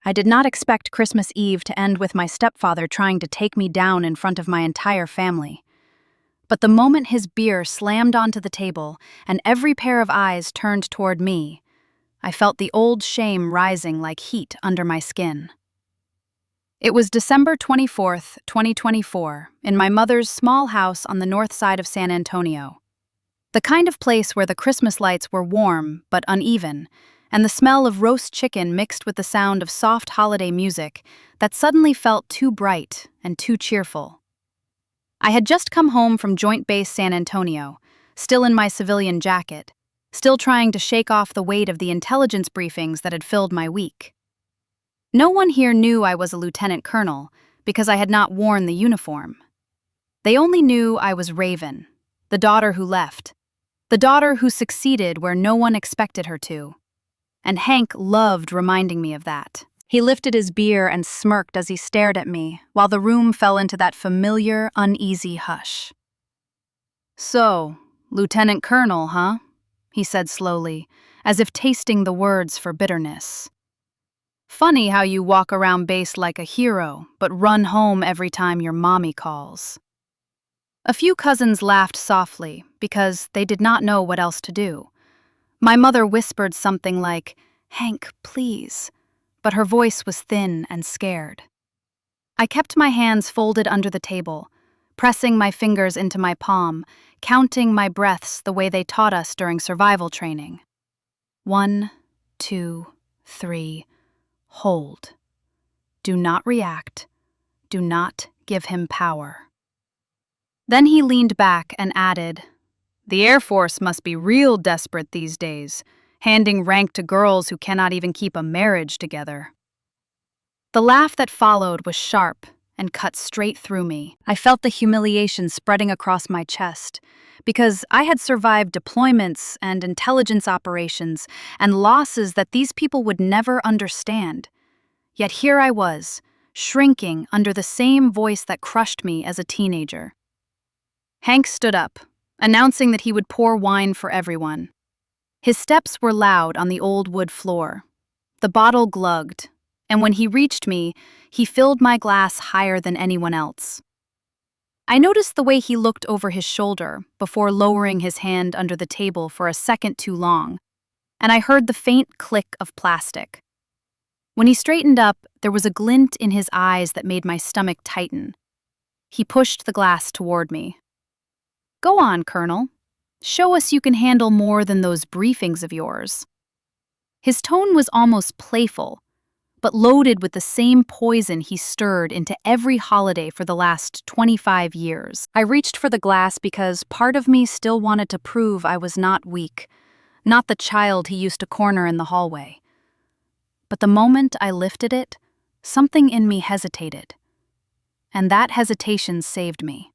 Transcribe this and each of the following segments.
I did not expect Christmas Eve to end with my stepfather trying to take me down in front of my entire family. But the moment his beer slammed onto the table and every pair of eyes turned toward me, I felt the old shame rising like heat under my skin. It was December 24th, 2024, in my mother's small house on the north side of San Antonio. The kind of place where the Christmas lights were warm but uneven, and the smell of roast chicken mixed with the sound of soft holiday music that suddenly felt too bright and too cheerful. I had just come home from Joint Base San Antonio, still in my civilian jacket, still trying to shake off the weight of the intelligence briefings that had filled my week. No one here knew I was a lieutenant colonel because I had not worn the uniform. They only knew I was Raven, the daughter who left, the daughter who succeeded where no one expected her to. And Hank loved reminding me of that. He lifted his beer and smirked as he stared at me, while the room fell into that familiar, uneasy hush. "So, Lieutenant Colonel, huh?" he said slowly, as if tasting the words for bitterness. "Funny how you walk around base like a hero, but run home every time your mommy calls." A few cousins laughed softly, because they did not know what else to do. My mother whispered something like, "Hank, please," but her voice was thin and scared. I kept my hands folded under the table, pressing my fingers into my palm, counting my breaths the way they taught us during survival training. 1, 2, 3, hold. Do not react. Do not give him power. Then he leaned back and added, "The Air Force must be real desperate these days, handing rank to girls who cannot even keep a marriage together." The laugh that followed was sharp and cut straight through me. I felt the humiliation spreading across my chest, because I had survived deployments and intelligence operations and losses that these people would never understand. Yet here I was, shrinking under the same voice that crushed me as a teenager. Hank stood up, announcing that he would pour wine for everyone. His steps were loud on the old wood floor. The bottle glugged, and when he reached me, he filled my glass higher than anyone else. I noticed the way he looked over his shoulder before lowering his hand under the table for a second too long, and I heard the faint click of plastic. When he straightened up, there was a glint in his eyes that made my stomach tighten. He pushed the glass toward me. "Go on, Colonel. Show us you can handle more than those briefings of yours." His tone was almost playful, but loaded with the same poison he stirred into every holiday for the last 25 years. I reached for the glass because part of me still wanted to prove I was not weak, not the child he used to corner in the hallway. But the moment I lifted it, something in me hesitated. And that hesitation saved me.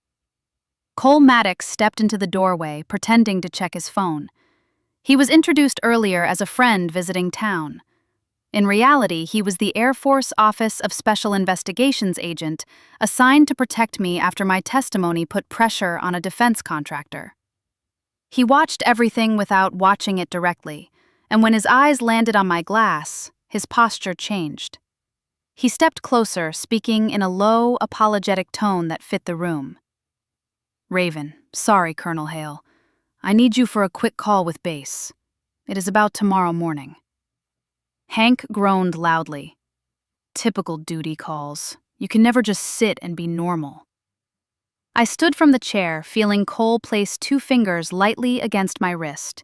Cole Maddox stepped into the doorway, pretending to check his phone. He was introduced earlier as a friend visiting town. In reality, he was the Air Force Office of Special Investigations agent assigned to protect me after my testimony put pressure on a defense contractor. He watched everything without watching it directly, and when his eyes landed on my glass, his posture changed. He stepped closer, speaking in a low, apologetic tone that fit the room. "Raven, sorry, Colonel Hale. I need you for a quick call with base. It is about tomorrow morning." Hank groaned loudly. "Typical duty calls. You can never just sit and be normal." I stood from the chair, feeling Cole place 2 fingers lightly against my wrist.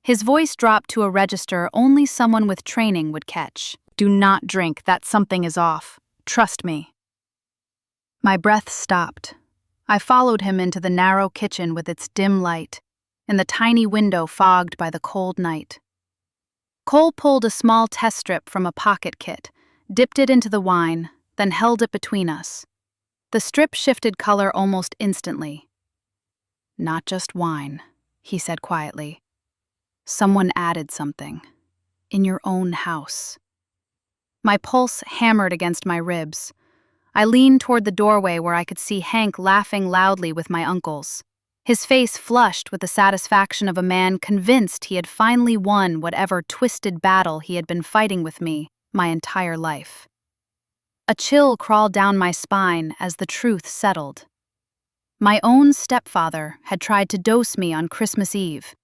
His voice dropped to a register only someone with training would catch. "Do not drink, that something is off. Trust me." My breath stopped. I followed him into the narrow kitchen with its dim light, and the tiny window fogged by the cold night. Cole pulled a small test strip from a pocket kit, dipped it into the wine, then held it between us. The strip shifted color almost instantly. "Not just wine," he said quietly. "Someone added something. In your own house." My pulse hammered against my ribs. I leaned toward the doorway where I could see Hank laughing loudly with my uncles. His face flushed with the satisfaction of a man convinced he had finally won whatever twisted battle he had been fighting with me my entire life. A chill crawled down my spine as the truth settled. My own stepfather had tried to dose me on Christmas Eve,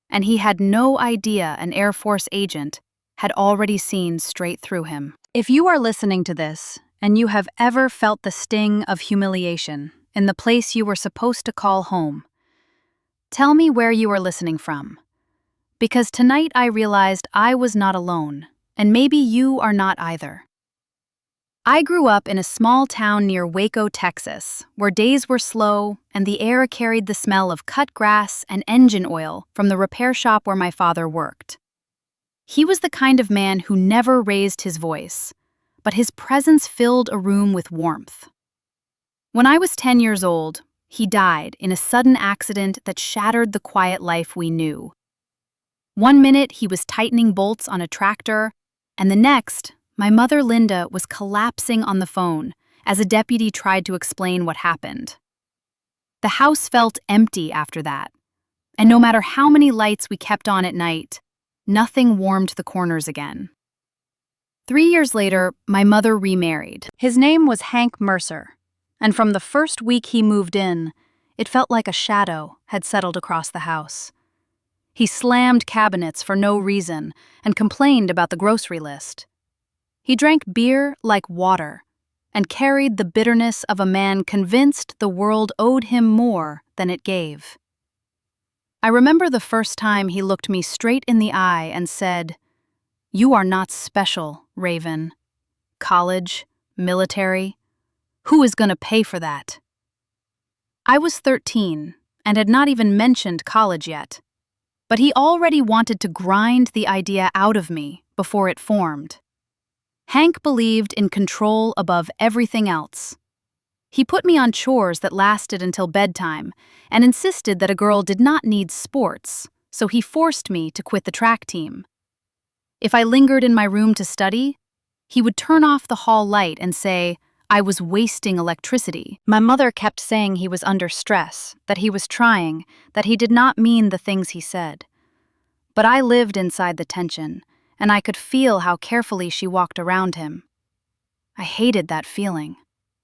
and he had no idea an Air Force agent had already seen straight through him. If you are listening to this, and you have ever felt the sting of humiliation in the place you were supposed to call home, tell me where you are listening from. Because tonight I realized I was not alone, and maybe you are not either. I grew up in a small town near Waco, Texas, where days were slow and the air carried the smell of cut grass and engine oil from the repair shop where my father worked. He was the kind of man who never raised his voice, but his presence filled a room with warmth. When I was 10 years old, he died in a sudden accident that shattered the quiet life we knew. One minute he was tightening bolts on a tractor, and the next, my mother Linda was collapsing on the phone as a deputy tried to explain what happened. The house felt empty after that, and no matter how many lights we kept on at night, nothing warmed the corners again. 3 years later, my mother remarried. His name was Hank Mercer, and from the first week he moved in, it felt like a shadow had settled across the house. He slammed cabinets for no reason and complained about the grocery list. He drank beer like water and carried the bitterness of a man convinced the world owed him more than it gave. I remember the first time he looked me straight in the eye and said, "You are not special, Raven. College, military, who is going to pay for that?" I was 13 and had not even mentioned college yet, but he already wanted to grind the idea out of me before it formed. Hank believed in control above everything else. He put me on chores that lasted until bedtime and insisted that a girl did not need sports, so he forced me to quit the track team. If I lingered in my room to study, he would turn off the hall light and say I was wasting electricity. My mother kept saying he was under stress, that he was trying, that he did not mean the things he said. But I lived inside the tension, and I could feel how carefully she walked around him. I hated that feeling,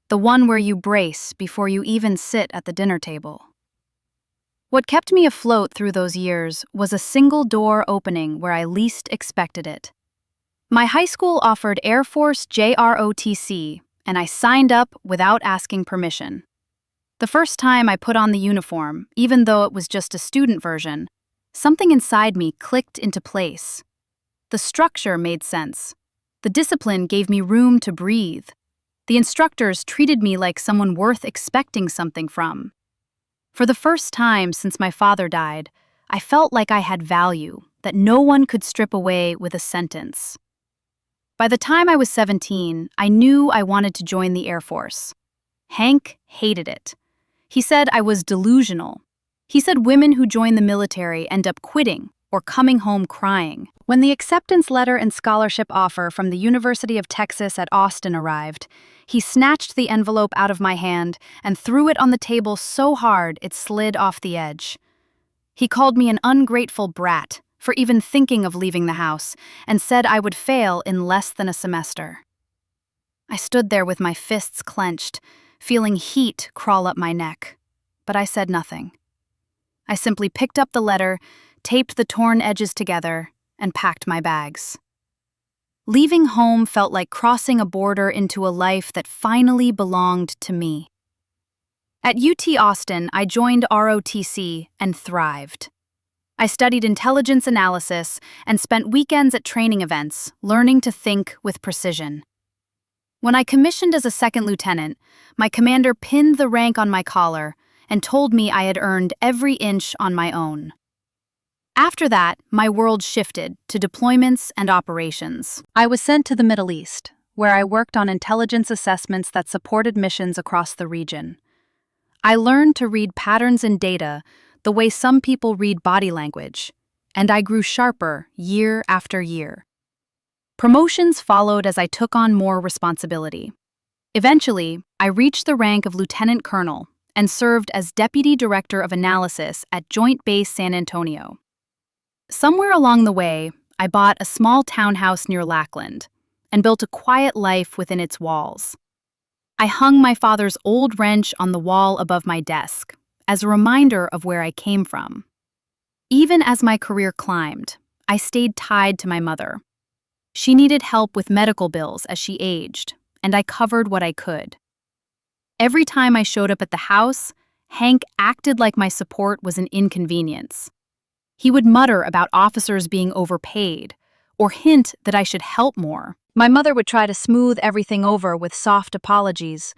the one where you brace before you even sit at the dinner table. What kept me afloat through those years was a single door opening where I least expected it. My high school offered Air Force JROTC, and I signed up without asking permission. The first time I put on the uniform, even though it was just a student version, something inside me clicked into place. The structure made sense. The discipline gave me room to breathe. The instructors treated me like someone worth expecting something from. For the first time since my father died, I felt like I had value that no one could strip away with a sentence. By the time I was 17, I knew I wanted to join the Air Force. Hank hated it. He said I was delusional. He said women who join the military end up quitting or coming home crying. When the acceptance letter and scholarship offer from the University of Texas at Austin arrived, he snatched the envelope out of my hand and threw it on the table so hard it slid off the edge. He called me an ungrateful brat for even thinking of leaving the house and said I would fail in less than a semester. I stood there with my fists clenched, feeling heat crawl up my neck, but I said nothing. I simply picked up the letter, taped the torn edges together, and packed my bags. Leaving home felt like crossing a border into a life that finally belonged to me. At UT Austin, I joined ROTC and thrived. I studied intelligence analysis and spent weekends at training events, learning to think with precision. When I commissioned as a second lieutenant, my commander pinned the rank on my collar and told me I had earned every inch on my own. After that, my world shifted to deployments and operations. I was sent to the Middle East, where I worked on intelligence assessments that supported missions across the region. I learned to read patterns in data the way some people read body language, and I grew sharper year after year. Promotions followed as I took on more responsibility. Eventually, I reached the rank of lieutenant colonel and served as deputy director of analysis at Joint Base San Antonio. Somewhere along the way, I bought a small townhouse near Lackland, and built a quiet life within its walls. I hung my father's old wrench on the wall above my desk as a reminder of where I came from. Even as my career climbed, I stayed tied to my mother. She needed help with medical bills as she aged, and I covered what I could. Every time I showed up at the house, Hank acted like my support was an inconvenience. He would mutter about officers being overpaid, or hint that I should help more. My mother would try to smooth everything over with soft apologies,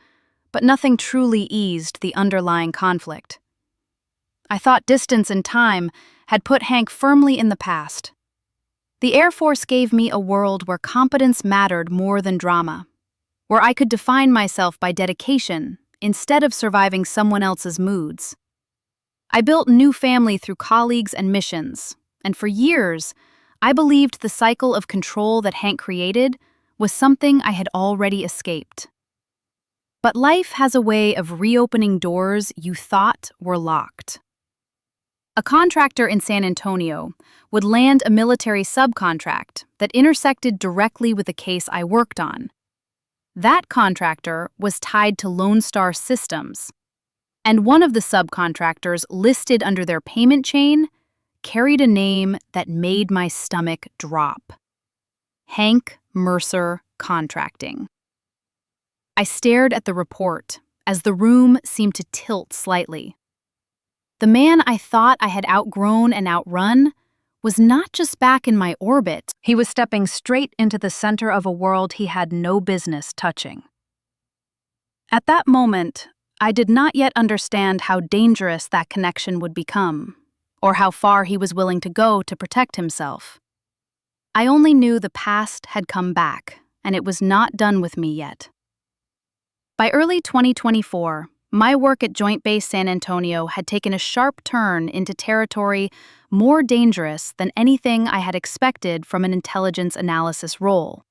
but nothing truly eased the underlying conflict. I thought distance and time had put Hank firmly in the past. The Air Force gave me a world where competence mattered more than drama, where I could define myself by dedication instead of surviving someone else's moods. I built new family through colleagues and missions, and for years, I believed the cycle of control that Hank created was something I had already escaped. But life has a way of reopening doors you thought were locked. A contractor in San Antonio would land a military subcontract that intersected directly with a case I worked on. That contractor was tied to Lone Star Systems, and one of the subcontractors listed under their payment chain carried a name that made my stomach drop: Hank Mercer Contracting. I stared at the report as the room seemed to tilt slightly. The man I thought I had outgrown and outrun was not just back in my orbit, he was stepping straight into the center of a world he had no business touching. At that moment, I did not yet understand how dangerous that connection would become, or how far he was willing to go to protect himself. I only knew the past had come back, and it was not done with me yet. By early 2024, my work at Joint Base San Antonio had taken a sharp turn into territory more dangerous than anything I had expected from an intelligence analysis role.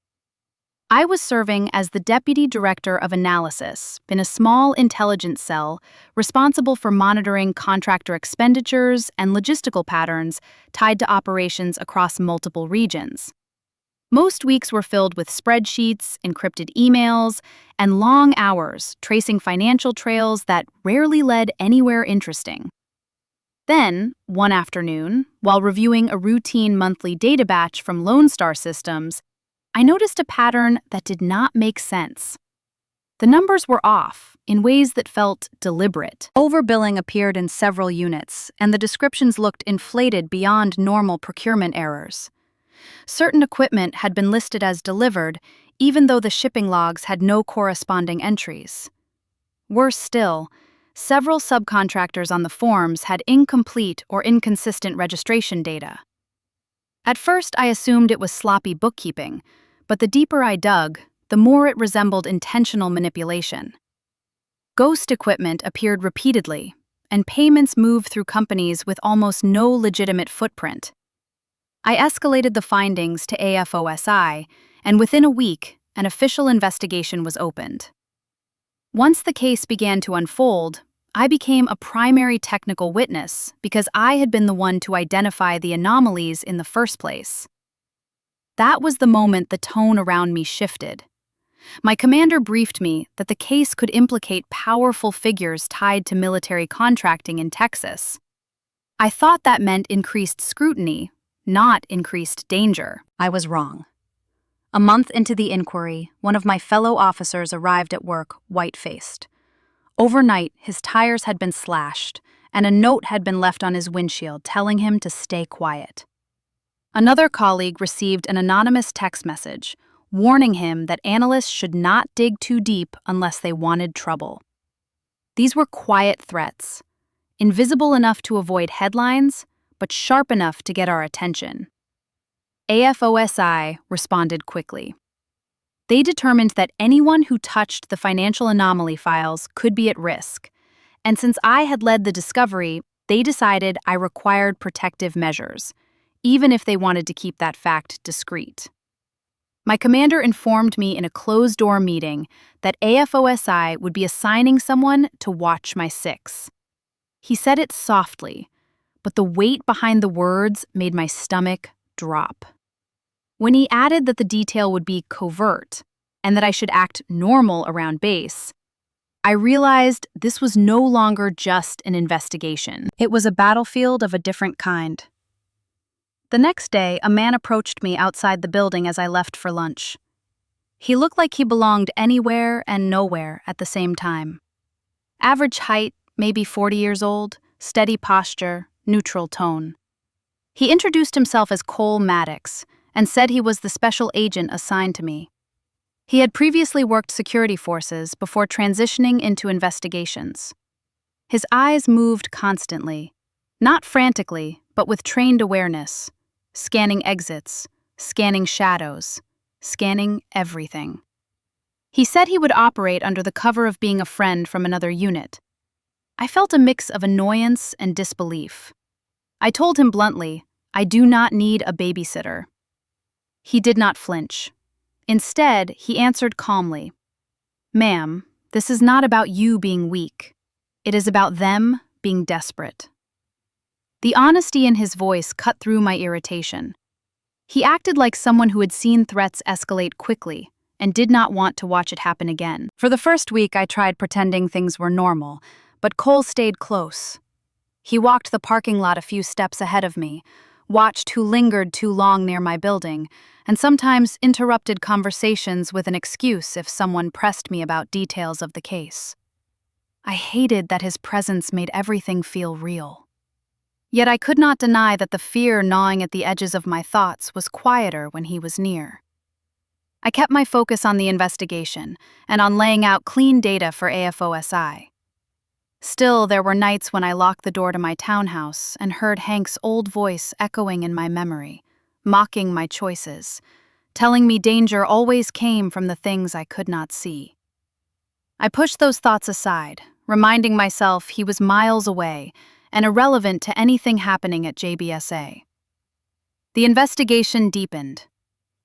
I was serving as the Deputy Director of Analysis in a small intelligence cell responsible for monitoring contractor expenditures and logistical patterns tied to operations across multiple regions. Most weeks were filled with spreadsheets, encrypted emails, and long hours tracing financial trails that rarely led anywhere interesting. Then, one afternoon, while reviewing a routine monthly data batch from Lone Star Systems, I noticed a pattern that did not make sense. The numbers were off in ways that felt deliberate. Overbilling appeared in several units, and the descriptions looked inflated beyond normal procurement errors. Certain equipment had been listed as delivered, even though the shipping logs had no corresponding entries. Worse still, several subcontractors on the forms had incomplete or inconsistent registration data. At first, I assumed it was sloppy bookkeeping, but the deeper I dug, the more it resembled intentional manipulation. Ghost equipment appeared repeatedly, and payments moved through companies with almost no legitimate footprint. I escalated the findings to AFOSI, and within a week, an official investigation was opened. Once the case began to unfold, I became a primary technical witness because I had been the one to identify the anomalies in the first place. That was the moment the tone around me shifted. My commander briefed me that the case could implicate powerful figures tied to military contracting in Texas. I thought that meant increased scrutiny, not increased danger. I was wrong. A month into the inquiry, one of my fellow officers arrived at work white-faced. Overnight, his tires had been slashed, and a note had been left on his windshield telling him to stay quiet. Another colleague received an anonymous text message warning him that analysts should not dig too deep unless they wanted trouble. These were quiet threats, invisible enough to avoid headlines, but sharp enough to get our attention. AFOSI responded quickly. They determined that anyone who touched the financial anomaly files could be at risk, and since I had led the discovery, they decided I required protective measures, even if they wanted to keep that fact discreet. My commander informed me in a closed-door meeting that AFOSI would be assigning someone to watch my six. He said it softly, but the weight behind the words made my stomach drop. When he added that the detail would be covert and that I should act normal around base, I realized this was no longer just an investigation. It was a battlefield of a different kind. The next day, a man approached me outside the building as I left for lunch. He looked like he belonged anywhere and nowhere at the same time. Average height, maybe 40 years old, steady posture, neutral tone. He introduced himself as Cole Maddox and said he was the special agent assigned to me. He had previously worked security forces before transitioning into investigations. His eyes moved constantly, not frantically, but with trained awareness, scanning exits, scanning shadows, scanning everything. He said he would operate under the cover of being a friend from another unit. I felt a mix of annoyance and disbelief. I told him bluntly, I do not need a babysitter. He did not flinch. Instead, he answered calmly, "Ma'am, this is not about you being weak. It is about them being desperate." The honesty in his voice cut through my irritation. He acted like someone who had seen threats escalate quickly and did not want to watch it happen again. For the first week, I tried pretending things were normal, but Cole stayed close. He walked the parking lot a few steps ahead of me, watched who lingered too long near my building, and sometimes interrupted conversations with an excuse if someone pressed me about details of the case. I hated that his presence made everything feel real. Yet I could not deny that the fear gnawing at the edges of my thoughts was quieter when he was near. I kept my focus on the investigation and on laying out clean data for AFOSI. Still, there were nights when I locked the door to my townhouse and heard Hank's old voice echoing in my memory, mocking my choices, telling me danger always came from the things I could not see. I pushed those thoughts aside, reminding myself he was miles away and irrelevant to anything happening at JBSA. The investigation deepened.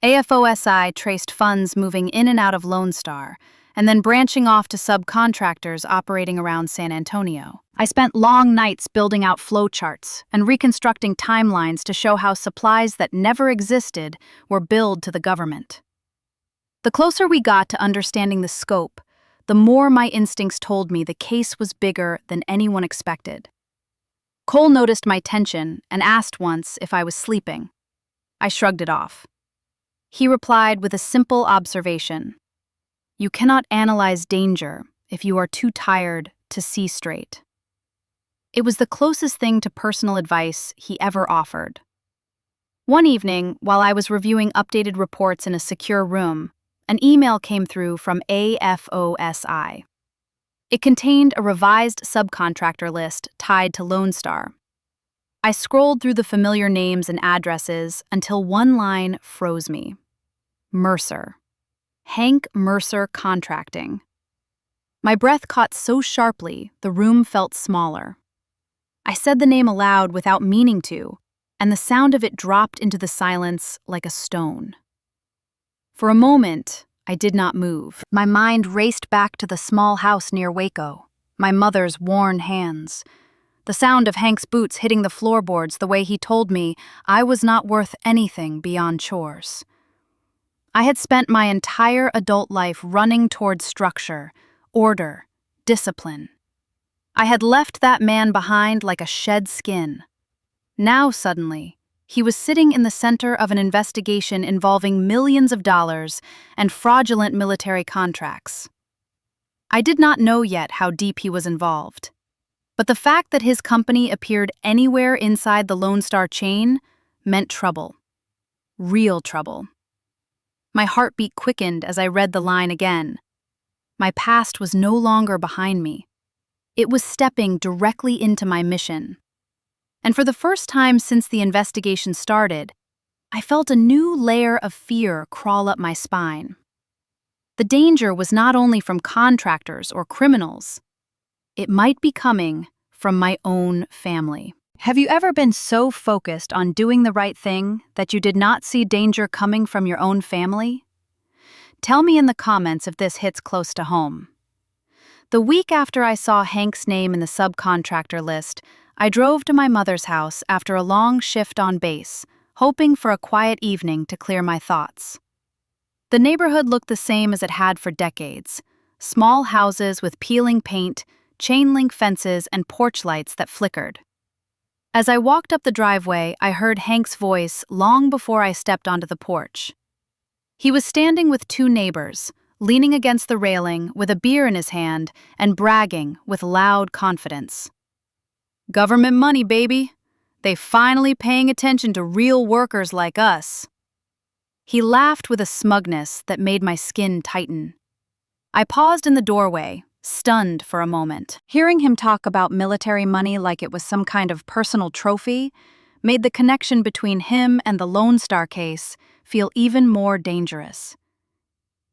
AFOSI traced funds moving in and out of Lone Star, and then branching off to subcontractors operating around San Antonio. I spent long nights building out flowcharts and reconstructing timelines to show how supplies that never existed were billed to the government. The closer we got to understanding the scope, the more my instincts told me the case was bigger than anyone expected. Cole noticed my tension and asked once if I was sleeping. I shrugged it off. He replied with a simple observation. You cannot analyze danger if you are too tired to see straight. It was the closest thing to personal advice he ever offered. One evening, while I was reviewing updated reports in a secure room, an email came through from AFOSI. It contained a revised subcontractor list tied to Lone Star. I scrolled through the familiar names and addresses until one line froze me. Mercer. Hank Mercer Contracting. My breath caught so sharply, the room felt smaller. I said the name aloud without meaning to, and the sound of it dropped into the silence like a stone. For a moment, I did not move. My mind raced back to the small house near Waco, my mother's worn hands, the sound of Hank's boots hitting the floorboards the way he told me I was not worth anything beyond chores. I had spent my entire adult life running toward structure, order, discipline. I had left that man behind like a shed skin. Now, suddenly, he was sitting in the center of an investigation involving millions of dollars and fraudulent military contracts. I did not know yet how deep he was involved, but the fact that his company appeared anywhere inside the Lone Star chain meant trouble. Real trouble. My heartbeat quickened as I read the line again. My past was no longer behind me. It was stepping directly into my mission. And for the first time since the investigation started, I felt a new layer of fear crawl up my spine. The danger was not only from contractors or criminals. It might be coming from my own family. Have you ever been so focused on doing the right thing that you did not see danger coming from your own family? Tell me in the comments if this hits close to home. The week after I saw Hank's name in the subcontractor list, I drove to my mother's house after a long shift on base, hoping for a quiet evening to clear my thoughts. The neighborhood looked the same as it had for decades: small houses with peeling paint, chain-link fences, and porch lights that flickered. As I walked up the driveway, I heard Hank's voice long before I stepped onto the porch. He was standing with two neighbors, leaning against the railing with a beer in his hand and bragging with loud confidence. "Government money, baby. They finally paying attention to real workers like us." He laughed with a smugness that made my skin tighten. I paused in the doorway, stunned for a moment. Hearing him talk about military money like it was some kind of personal trophy made the connection between him and the Lone Star case feel even more dangerous.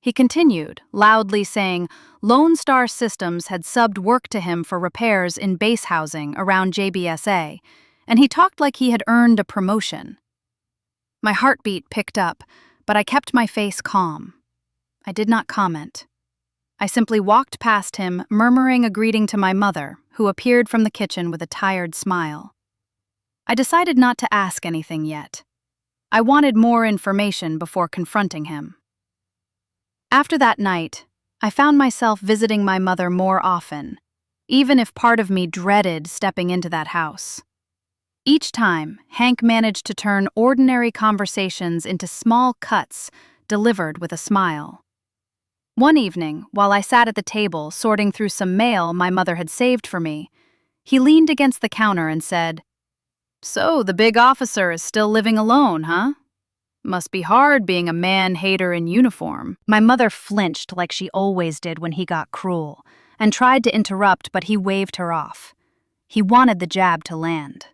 He continued, loudly saying Lone Star Systems had subbed work to him for repairs in base housing around JBSA, and he talked like he had earned a promotion. My heartbeat picked up, but I kept my face calm. I did not comment. I simply walked past him, murmuring a greeting to my mother, who appeared from the kitchen with a tired smile. I decided not to ask anything yet. I wanted more information before confronting him. After that night, I found myself visiting my mother more often, even if part of me dreaded stepping into that house. Each time, Hank managed to turn ordinary conversations into small cuts delivered with a smile. One evening, while I sat at the table sorting through some mail my mother had saved for me, he leaned against the counter and said, "So, the big officer is still living alone, huh? Must be hard being a man-hater in uniform." My mother flinched like she always did when he got cruel, and tried to interrupt, but he waved her off. He wanted the jab to land.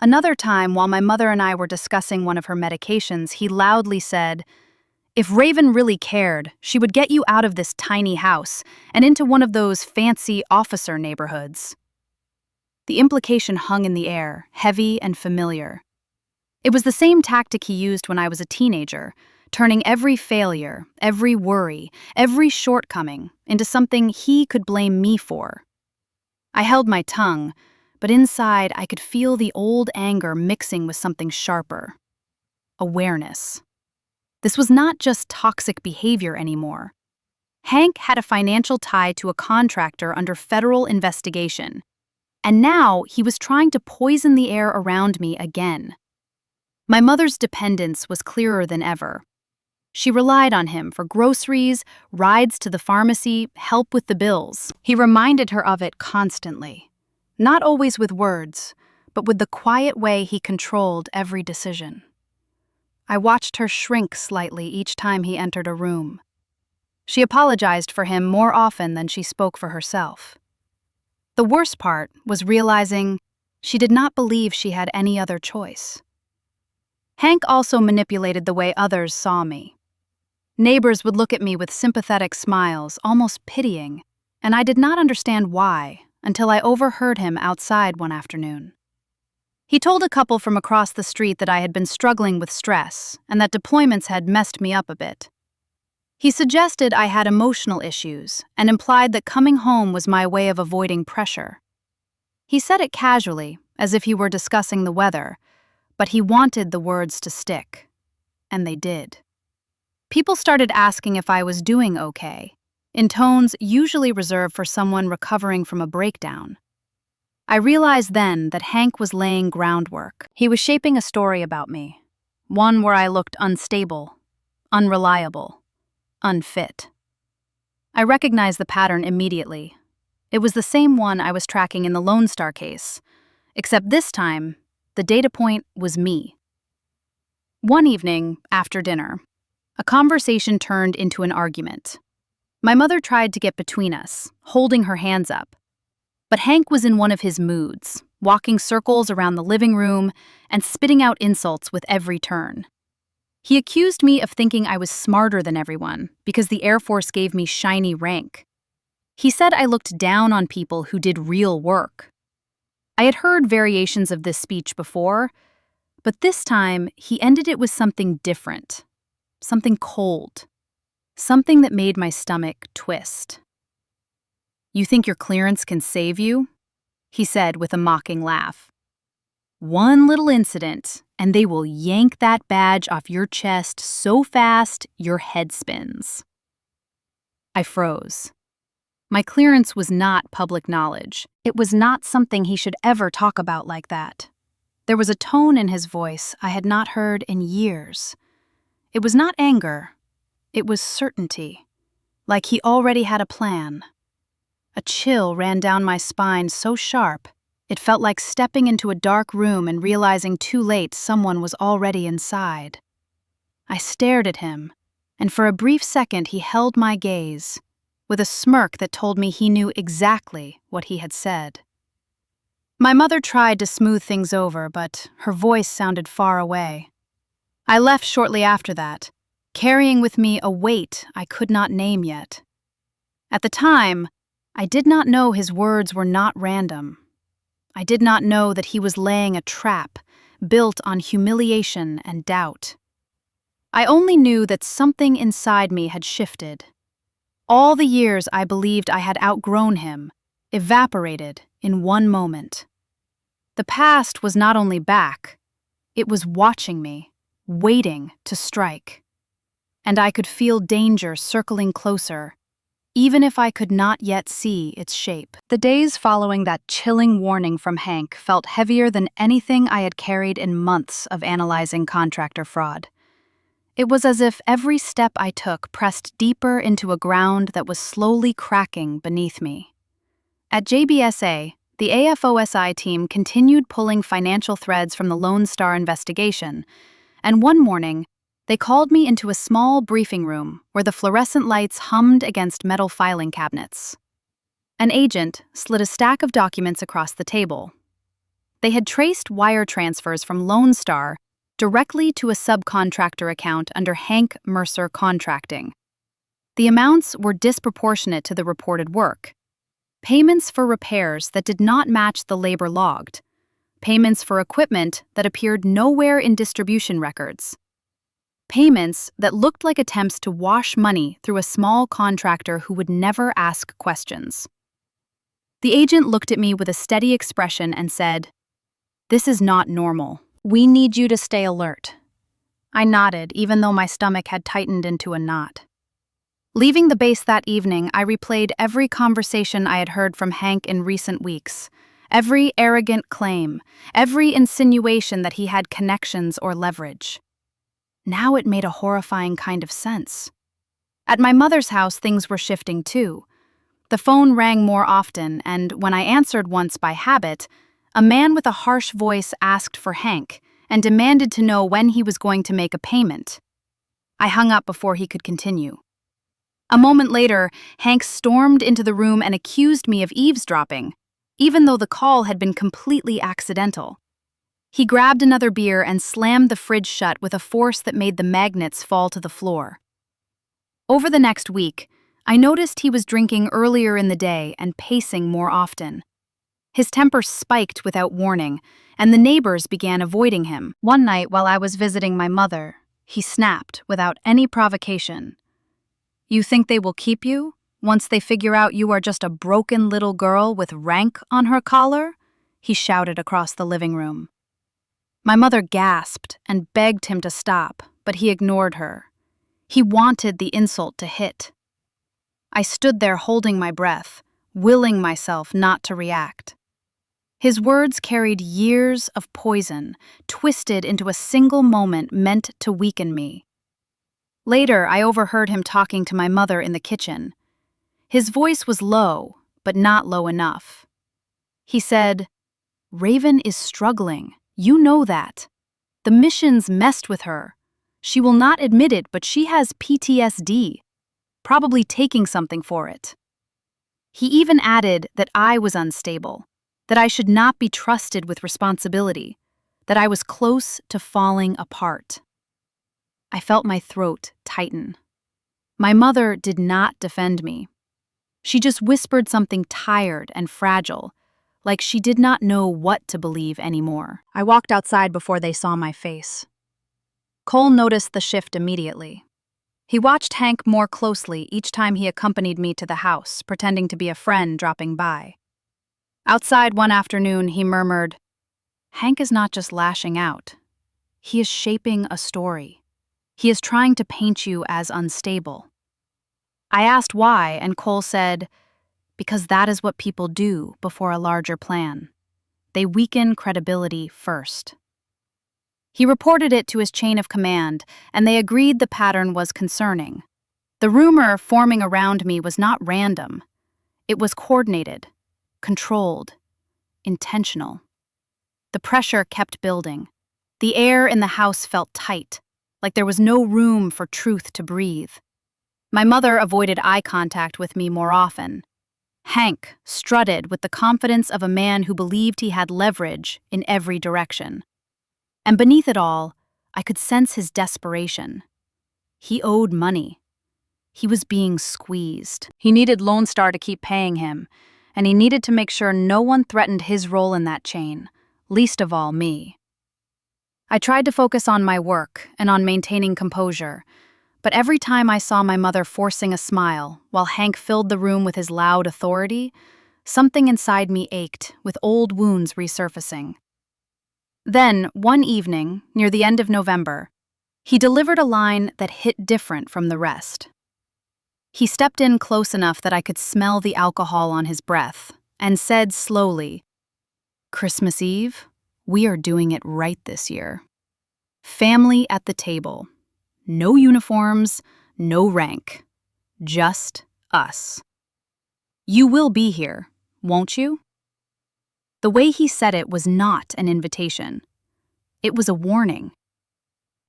Another time, while my mother and I were discussing one of her medications, he loudly said, "If Raven really cared, she would get you out of this tiny house and into one of those fancy officer neighborhoods." The implication hung in the air, heavy and familiar. It was the same tactic he used when I was a teenager, turning every failure, every worry, every shortcoming into something he could blame me for. I held my tongue, but inside I could feel the old anger mixing with something sharper. Awareness. This was not just toxic behavior anymore. Hank had a financial tie to a contractor under federal investigation, and now he was trying to poison the air around me again. My mother's dependence was clearer than ever. She relied on him for groceries, rides to the pharmacy, help with the bills. He reminded her of it constantly, not always with words, but with the quiet way he controlled every decision. I watched her shrink slightly each time he entered a room. She apologized for him more often than she spoke for herself. The worst part was realizing she did not believe she had any other choice. Hank also manipulated the way others saw me. Neighbors would look at me with sympathetic smiles, almost pitying, and I did not understand why until I overheard him outside one afternoon. He told a couple from across the street that I had been struggling with stress and that deployments had messed me up a bit. He suggested I had emotional issues and implied that coming home was my way of avoiding pressure. He said it casually, as if he were discussing the weather, but he wanted the words to stick, and they did. People started asking if I was doing okay, in tones usually reserved for someone recovering from a breakdown. I realized then that Hank was laying groundwork. He was shaping a story about me, one where I looked unstable, unreliable, unfit. I recognized the pattern immediately. It was the same one I was tracking in the Lone Star case, except this time, the data point was me. One evening, after dinner, a conversation turned into an argument. My mother tried to get between us, holding her hands up. But Hank was in one of his moods, walking circles around the living room and spitting out insults with every turn. He accused me of thinking I was smarter than everyone because the Air Force gave me shiny rank. He said I looked down on people who did real work. I had heard variations of this speech before, but this time he ended it with something different, something cold, something that made my stomach twist. "You think your clearance can save you?" he said with a mocking laugh. One little incident, and they will yank that badge off your chest so fast your head spins. I froze. My clearance was not public knowledge. It was not something he should ever talk about like that. There was a tone in his voice I had not heard in years. It was not anger. It was certainty, like he already had a plan. A chill ran down my spine so sharp, it felt like stepping into a dark room and realizing too late someone was already inside. I stared at him, and for a brief second he held my gaze, with a smirk that told me he knew exactly what he had said. My mother tried to smooth things over, but her voice sounded far away. I left shortly after that, carrying with me a weight I could not name yet. At the time, I did not know his words were not random. I did not know that he was laying a trap built on humiliation and doubt. I only knew that something inside me had shifted. All the years I believed I had outgrown him evaporated in one moment. The past was not only back, it was watching me, waiting to strike. And I could feel danger circling closer, even if I could not yet see its shape. The days following that chilling warning from Hank felt heavier than anything I had carried in months of analyzing contractor fraud. It was as if every step I took pressed deeper into a ground that was slowly cracking beneath me. At JBSA, the AFOSI team continued pulling financial threads from the Lone Star investigation, and one morning, they called me into a small briefing room where the fluorescent lights hummed against metal filing cabinets. An agent slid a stack of documents across the table. They had traced wire transfers from Lone Star directly to a subcontractor account under Hank Mercer Contracting. The amounts were disproportionate to the reported work. Payments for repairs that did not match the labor logged. Payments for equipment that appeared nowhere in distribution records. Payments that looked like attempts to wash money through a small contractor who would never ask questions. The agent looked at me with a steady expression and said, "This is not normal. We need you to stay alert." I nodded, even though my stomach had tightened into a knot. Leaving the base that evening, I replayed every conversation I had heard from Hank in recent weeks, every arrogant claim, every insinuation that he had connections or leverage. Now it made a horrifying kind of sense. At my mother's house, things were shifting too. The phone rang more often, and when I answered once by habit, a man with a harsh voice asked for Hank and demanded to know when he was going to make a payment. I hung up before he could continue. A moment later, Hank stormed into the room and accused me of eavesdropping, even though the call had been completely accidental. He grabbed another beer and slammed the fridge shut with a force that made the magnets fall to the floor. Over the next week, I noticed he was drinking earlier in the day and pacing more often. His temper spiked without warning, and the neighbors began avoiding him. One night while I was visiting my mother, he snapped without any provocation. "You think they will keep you, once they figure out you are just a broken little girl with rank on her collar?" he shouted across the living room. My mother gasped and begged him to stop, but he ignored her. He wanted the insult to hit. I stood there holding my breath, willing myself not to react. His words carried years of poison, twisted into a single moment meant to weaken me. Later, I overheard him talking to my mother in the kitchen. His voice was low, but not low enough. He said, "Raven is struggling. You know that. The missions messed with her. She will not admit it, but she has PTSD, probably taking something for it." He even added that I was unstable, that I should not be trusted with responsibility, that I was close to falling apart. I felt my throat tighten. My mother did not defend me. She just whispered something tired and fragile, like she did not know what to believe anymore. I walked outside before they saw my face. Cole noticed the shift immediately. He watched Hank more closely each time he accompanied me to the house, pretending to be a friend dropping by. Outside one afternoon, he murmured, Hank is not just lashing out. He is shaping a story. He is trying to paint you as unstable. I asked why, and Cole said, because that is what people do before a larger plan. They weaken credibility first. He reported it to his chain of command, and they agreed the pattern was concerning. The rumor forming around me was not random. It was coordinated, controlled, intentional. The pressure kept building. The air in the house felt tight, like there was no room for truth to breathe. My mother avoided eye contact with me more often. Hank strutted with the confidence of a man who believed he had leverage in every direction. And beneath it all, I could sense his desperation. He owed money. He was being squeezed. He needed Lone Star to keep paying him, and he needed to make sure no one threatened his role in that chain, least of all me. I tried to focus on my work and on maintaining composure, but every time I saw my mother forcing a smile while Hank filled the room with his loud authority, something inside me ached, with old wounds resurfacing. Then, one evening, near the end of November, he delivered a line that hit different from the rest. He stepped in close enough that I could smell the alcohol on his breath and said slowly, "Christmas Eve, we are doing it right this year. Family at the table. No uniforms, no rank. Just us. You will be here, won't you?" The way he said it was not an invitation. It was a warning.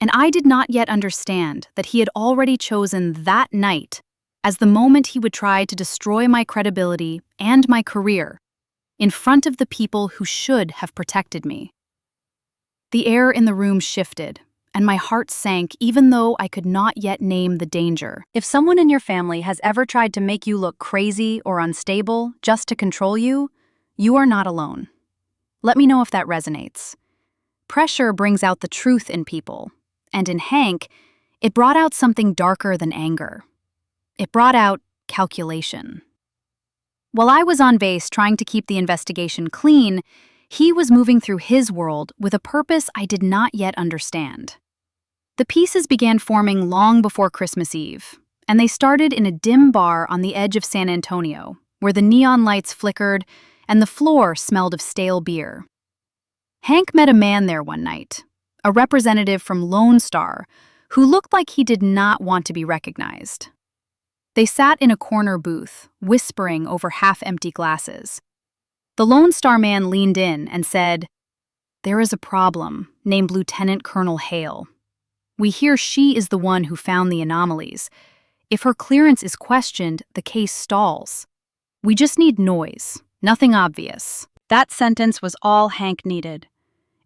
And I did not yet understand that he had already chosen that night as the moment he would try to destroy my credibility and my career in front of the people who should have protected me. The air in the room shifted, and my heart sank even though I could not yet name the danger. If someone in your family has ever tried to make you look crazy or unstable just to control you, you are not alone. Let me know if that resonates. Pressure brings out the truth in people, and in Hank, it brought out something darker than anger. It brought out calculation. While I was on base trying to keep the investigation clean, he was moving through his world with a purpose I did not yet understand. The pieces began forming long before Christmas Eve, and they started in a dim bar on the edge of San Antonio, where the neon lights flickered and the floor smelled of stale beer. Hank met a man there one night, a representative from Lone Star, who looked like he did not want to be recognized. They sat in a corner booth, whispering over half-empty glasses. The Lone Star man leaned in and said, "There is a problem named Lieutenant Colonel Hale. We hear she is the one who found the anomalies. If her clearance is questioned, the case stalls. We just need noise, nothing obvious." That sentence was all Hank needed.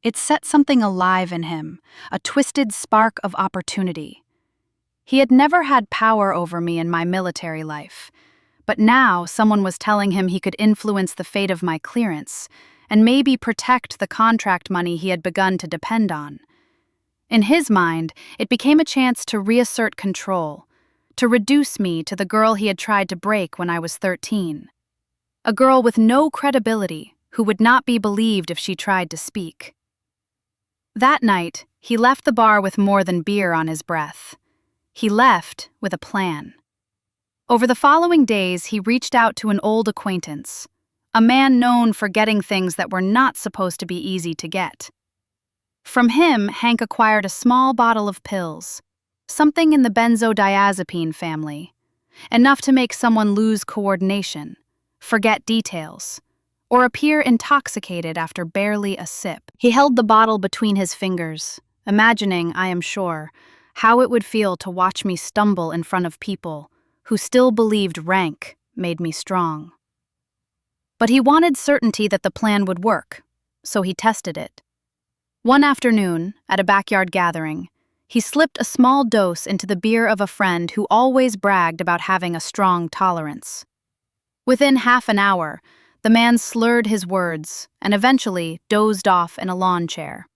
It set something alive in him, a twisted spark of opportunity. He had never had power over me in my military life, but now someone was telling him he could influence the fate of my clearance and maybe protect the contract money he had begun to depend on. In his mind, it became a chance to reassert control, to reduce me to the girl he had tried to break when I was 13. A girl with no credibility who would not be believed if she tried to speak. That night, he left the bar with more than beer on his breath. He left with a plan. Over the following days, he reached out to an old acquaintance, a man known for getting things that were not supposed to be easy to get. From him, Hank acquired a small bottle of pills, something in the benzodiazepine family, enough to make someone lose coordination, forget details, or appear intoxicated after barely a sip. He held the bottle between his fingers, imagining, I am sure, how it would feel to watch me stumble in front of people who still believed rank made me strong. But he wanted certainty that the plan would work, so he tested it. One afternoon, at a backyard gathering, he slipped a small dose into the beer of a friend who always bragged about having a strong tolerance. Within half an hour, the man slurred his words and eventually dozed off in a lawn chair.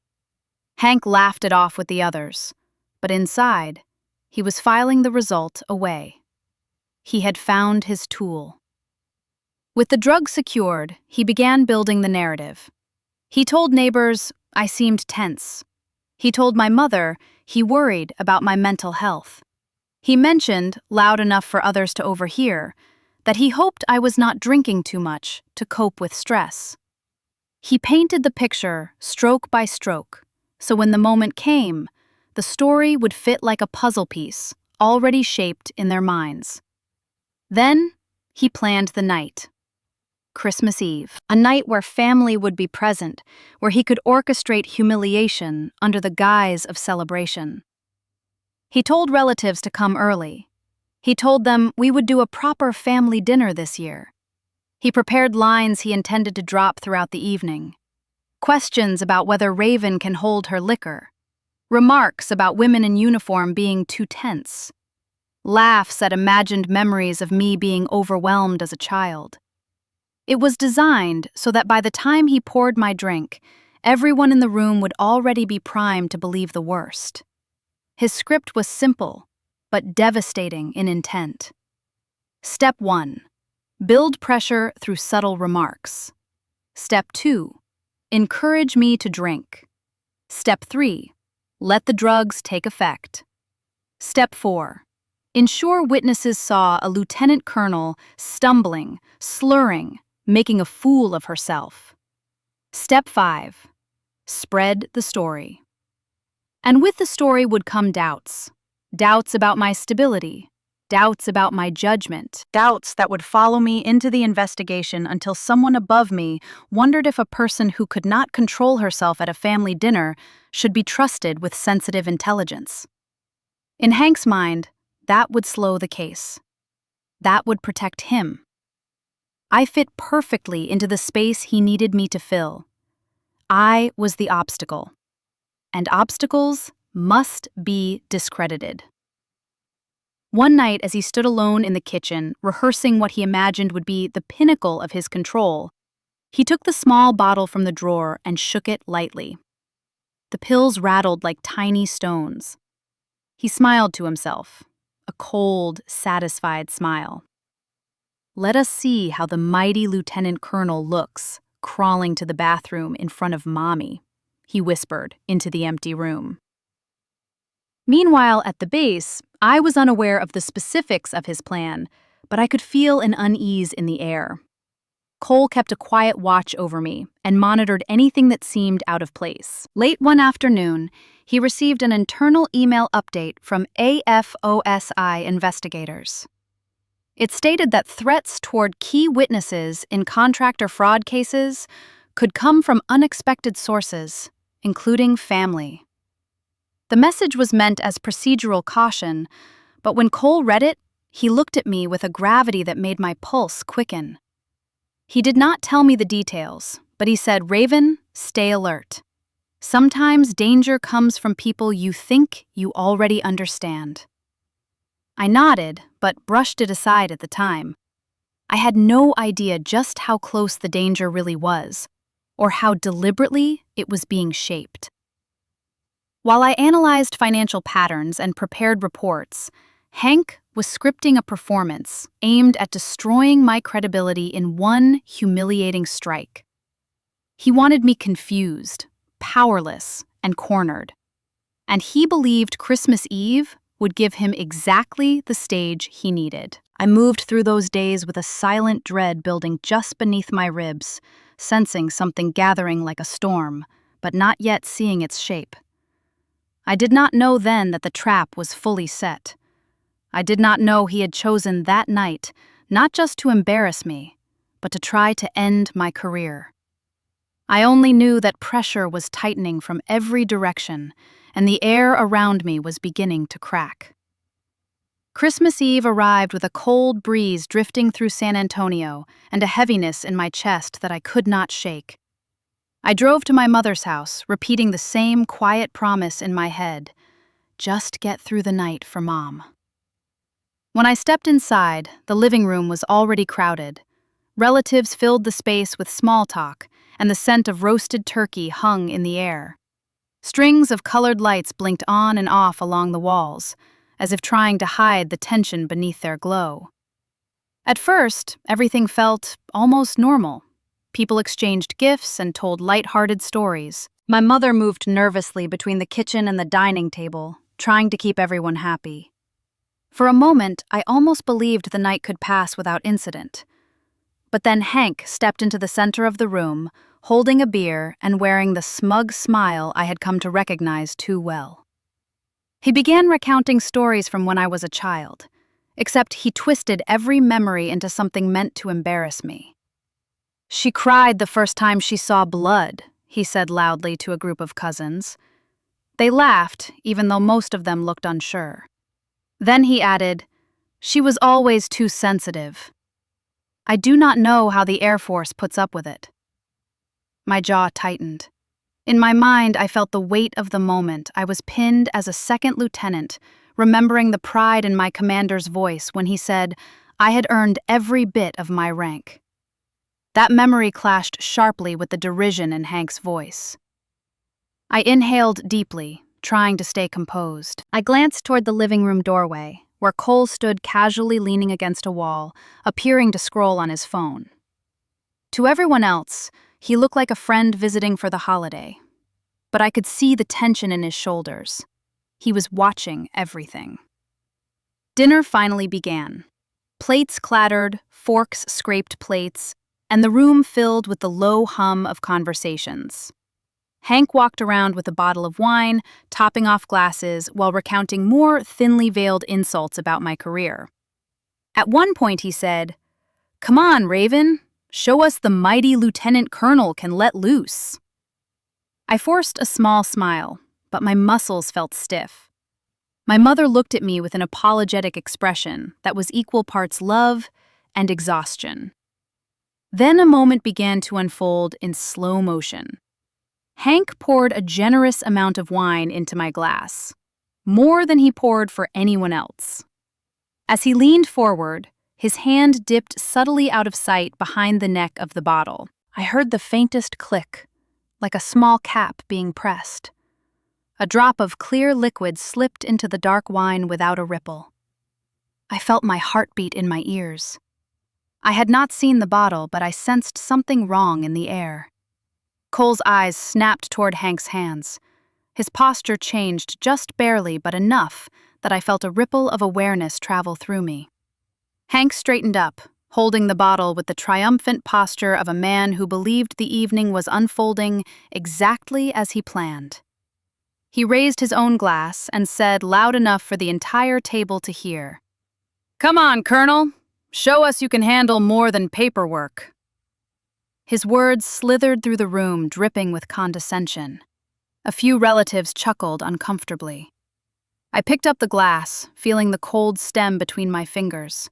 Hank laughed it off with the others, but inside, he was filing the result away. He had found his tool. With the drug secured, he began building the narrative. He told neighbors, I seemed tense. He told my mother he worried about my mental health. He mentioned, loud enough for others to overhear, that he hoped I was not drinking too much to cope with stress. He painted the picture stroke by stroke, so when the moment came, the story would fit like a puzzle piece, already shaped in their minds. Then, he planned the night. Christmas Eve, a night where family would be present, where he could orchestrate humiliation under the guise of celebration. He told relatives to come early. He told them we would do a proper family dinner this year. He prepared lines he intended to drop throughout the evening. Questions about whether Raven can hold her liquor. Remarks about women in uniform being too tense. Laughs at imagined memories of me being overwhelmed as a child. It was designed so that by the time he poured my drink, everyone in the room would already be primed to believe the worst. His script was simple, but devastating in intent. Step 1. Build pressure through subtle remarks. Step 2. Encourage me to drink. Step 3. Let the drugs take effect. Step 4. Ensure witnesses saw a lieutenant colonel stumbling, slurring, making a fool of herself. Step 5. Spread the story. And with the story would come doubts. Doubts about my stability. Doubts about my judgment. Doubts that would follow me into the investigation until someone above me wondered if a person who could not control herself at a family dinner should be trusted with sensitive intelligence. In Hank's mind, that would slow the case. That would protect him. I fit perfectly into the space he needed me to fill. I was the obstacle. And obstacles must be discredited. One night, as he stood alone in the kitchen, rehearsing what he imagined would be the pinnacle of his control, he took the small bottle from the drawer and shook it lightly. The pills rattled like tiny stones. He smiled to himself, a cold, satisfied smile. "Let us see how the mighty lieutenant colonel looks, crawling to the bathroom in front of Mommy," he whispered into the empty room. Meanwhile, at the base, I was unaware of the specifics of his plan, but I could feel an unease in the air. Cole kept a quiet watch over me and monitored anything that seemed out of place. Late one afternoon, he received an internal email update from AFOSI investigators. It stated that threats toward key witnesses in contractor fraud cases could come from unexpected sources, including family. The message was meant as procedural caution, but when Cole read it, he looked at me with a gravity that made my pulse quicken. He did not tell me the details, but he said, "Raven, stay alert. Sometimes danger comes from people you think you already understand." I nodded, but brushed it aside at the time. I had no idea just how close the danger really was, or how deliberately it was being shaped. While I analyzed financial patterns and prepared reports, Hank was scripting a performance aimed at destroying my credibility in one humiliating strike. He wanted me confused, powerless, and cornered. And he believed Christmas Eve would give him exactly the stage he needed. I moved through those days with a silent dread building just beneath my ribs, sensing something gathering like a storm, but not yet seeing its shape. I did not know then that the trap was fully set. I did not know he had chosen that night, not just to embarrass me, but to try to end my career. I only knew that pressure was tightening from every direction, and the air around me was beginning to crack. Christmas Eve arrived with a cold breeze drifting through San Antonio and a heaviness in my chest that I could not shake. I drove to my mother's house, repeating the same quiet promise in my head, "Just get through the night for Mom." When I stepped inside, the living room was already crowded. Relatives filled the space with small talk, and the scent of roasted turkey hung in the air. Strings of colored lights blinked on and off along the walls, as if trying to hide the tension beneath their glow. At first, everything felt almost normal. People exchanged gifts and told light-hearted stories. My mother moved nervously between the kitchen and the dining table, trying to keep everyone happy. For a moment, I almost believed the night could pass without incident. But then Hank stepped into the center of the room, holding a beer and wearing the smug smile I had come to recognize too well. He began recounting stories from when I was a child, except he twisted every memory into something meant to embarrass me. "She cried the first time she saw blood," he said loudly to a group of cousins. They laughed, even though most of them looked unsure. Then he added, "She was always too sensitive. I do not know how the Air Force puts up with it." My jaw tightened. In my mind, I felt the weight of the moment. I was pinned as a second lieutenant, remembering the pride in my commander's voice when he said I had earned every bit of my rank. That memory clashed sharply with the derision in Hank's voice. I inhaled deeply, trying to stay composed. I glanced toward the living room doorway, where Cole stood casually leaning against a wall, appearing to scroll on his phone. To everyone else, he looked like a friend visiting for the holiday. But I could see the tension in his shoulders. He was watching everything. Dinner finally began. Plates clattered, forks scraped plates, and the room filled with the low hum of conversations. Hank walked around with a bottle of wine, topping off glasses while recounting more thinly veiled insults about my career. At one point he said, "Come on, Raven, show us the mighty lieutenant colonel can let loose." I forced a small smile, but my muscles felt stiff. My mother looked at me with an apologetic expression that was equal parts love and exhaustion. Then a moment began to unfold in slow motion. Hank poured a generous amount of wine into my glass, more than he poured for anyone else. As he leaned forward, his hand dipped subtly out of sight behind the neck of the bottle. I heard the faintest click, like a small cap being pressed. A drop of clear liquid slipped into the dark wine without a ripple. I felt my heartbeat in my ears. I had not seen the bottle, but I sensed something wrong in the air. Cole's eyes snapped toward Hank's hands. His posture changed just barely, but enough that I felt a ripple of awareness travel through me. Hank straightened up, holding the bottle with the triumphant posture of a man who believed the evening was unfolding exactly as he planned. He raised his own glass and said loud enough for the entire table to hear, "Come on, Colonel. Show us you can handle more than paperwork." His words slithered through the room, dripping with condescension. A few relatives chuckled uncomfortably. I picked up the glass, feeling the cold stem between my fingers.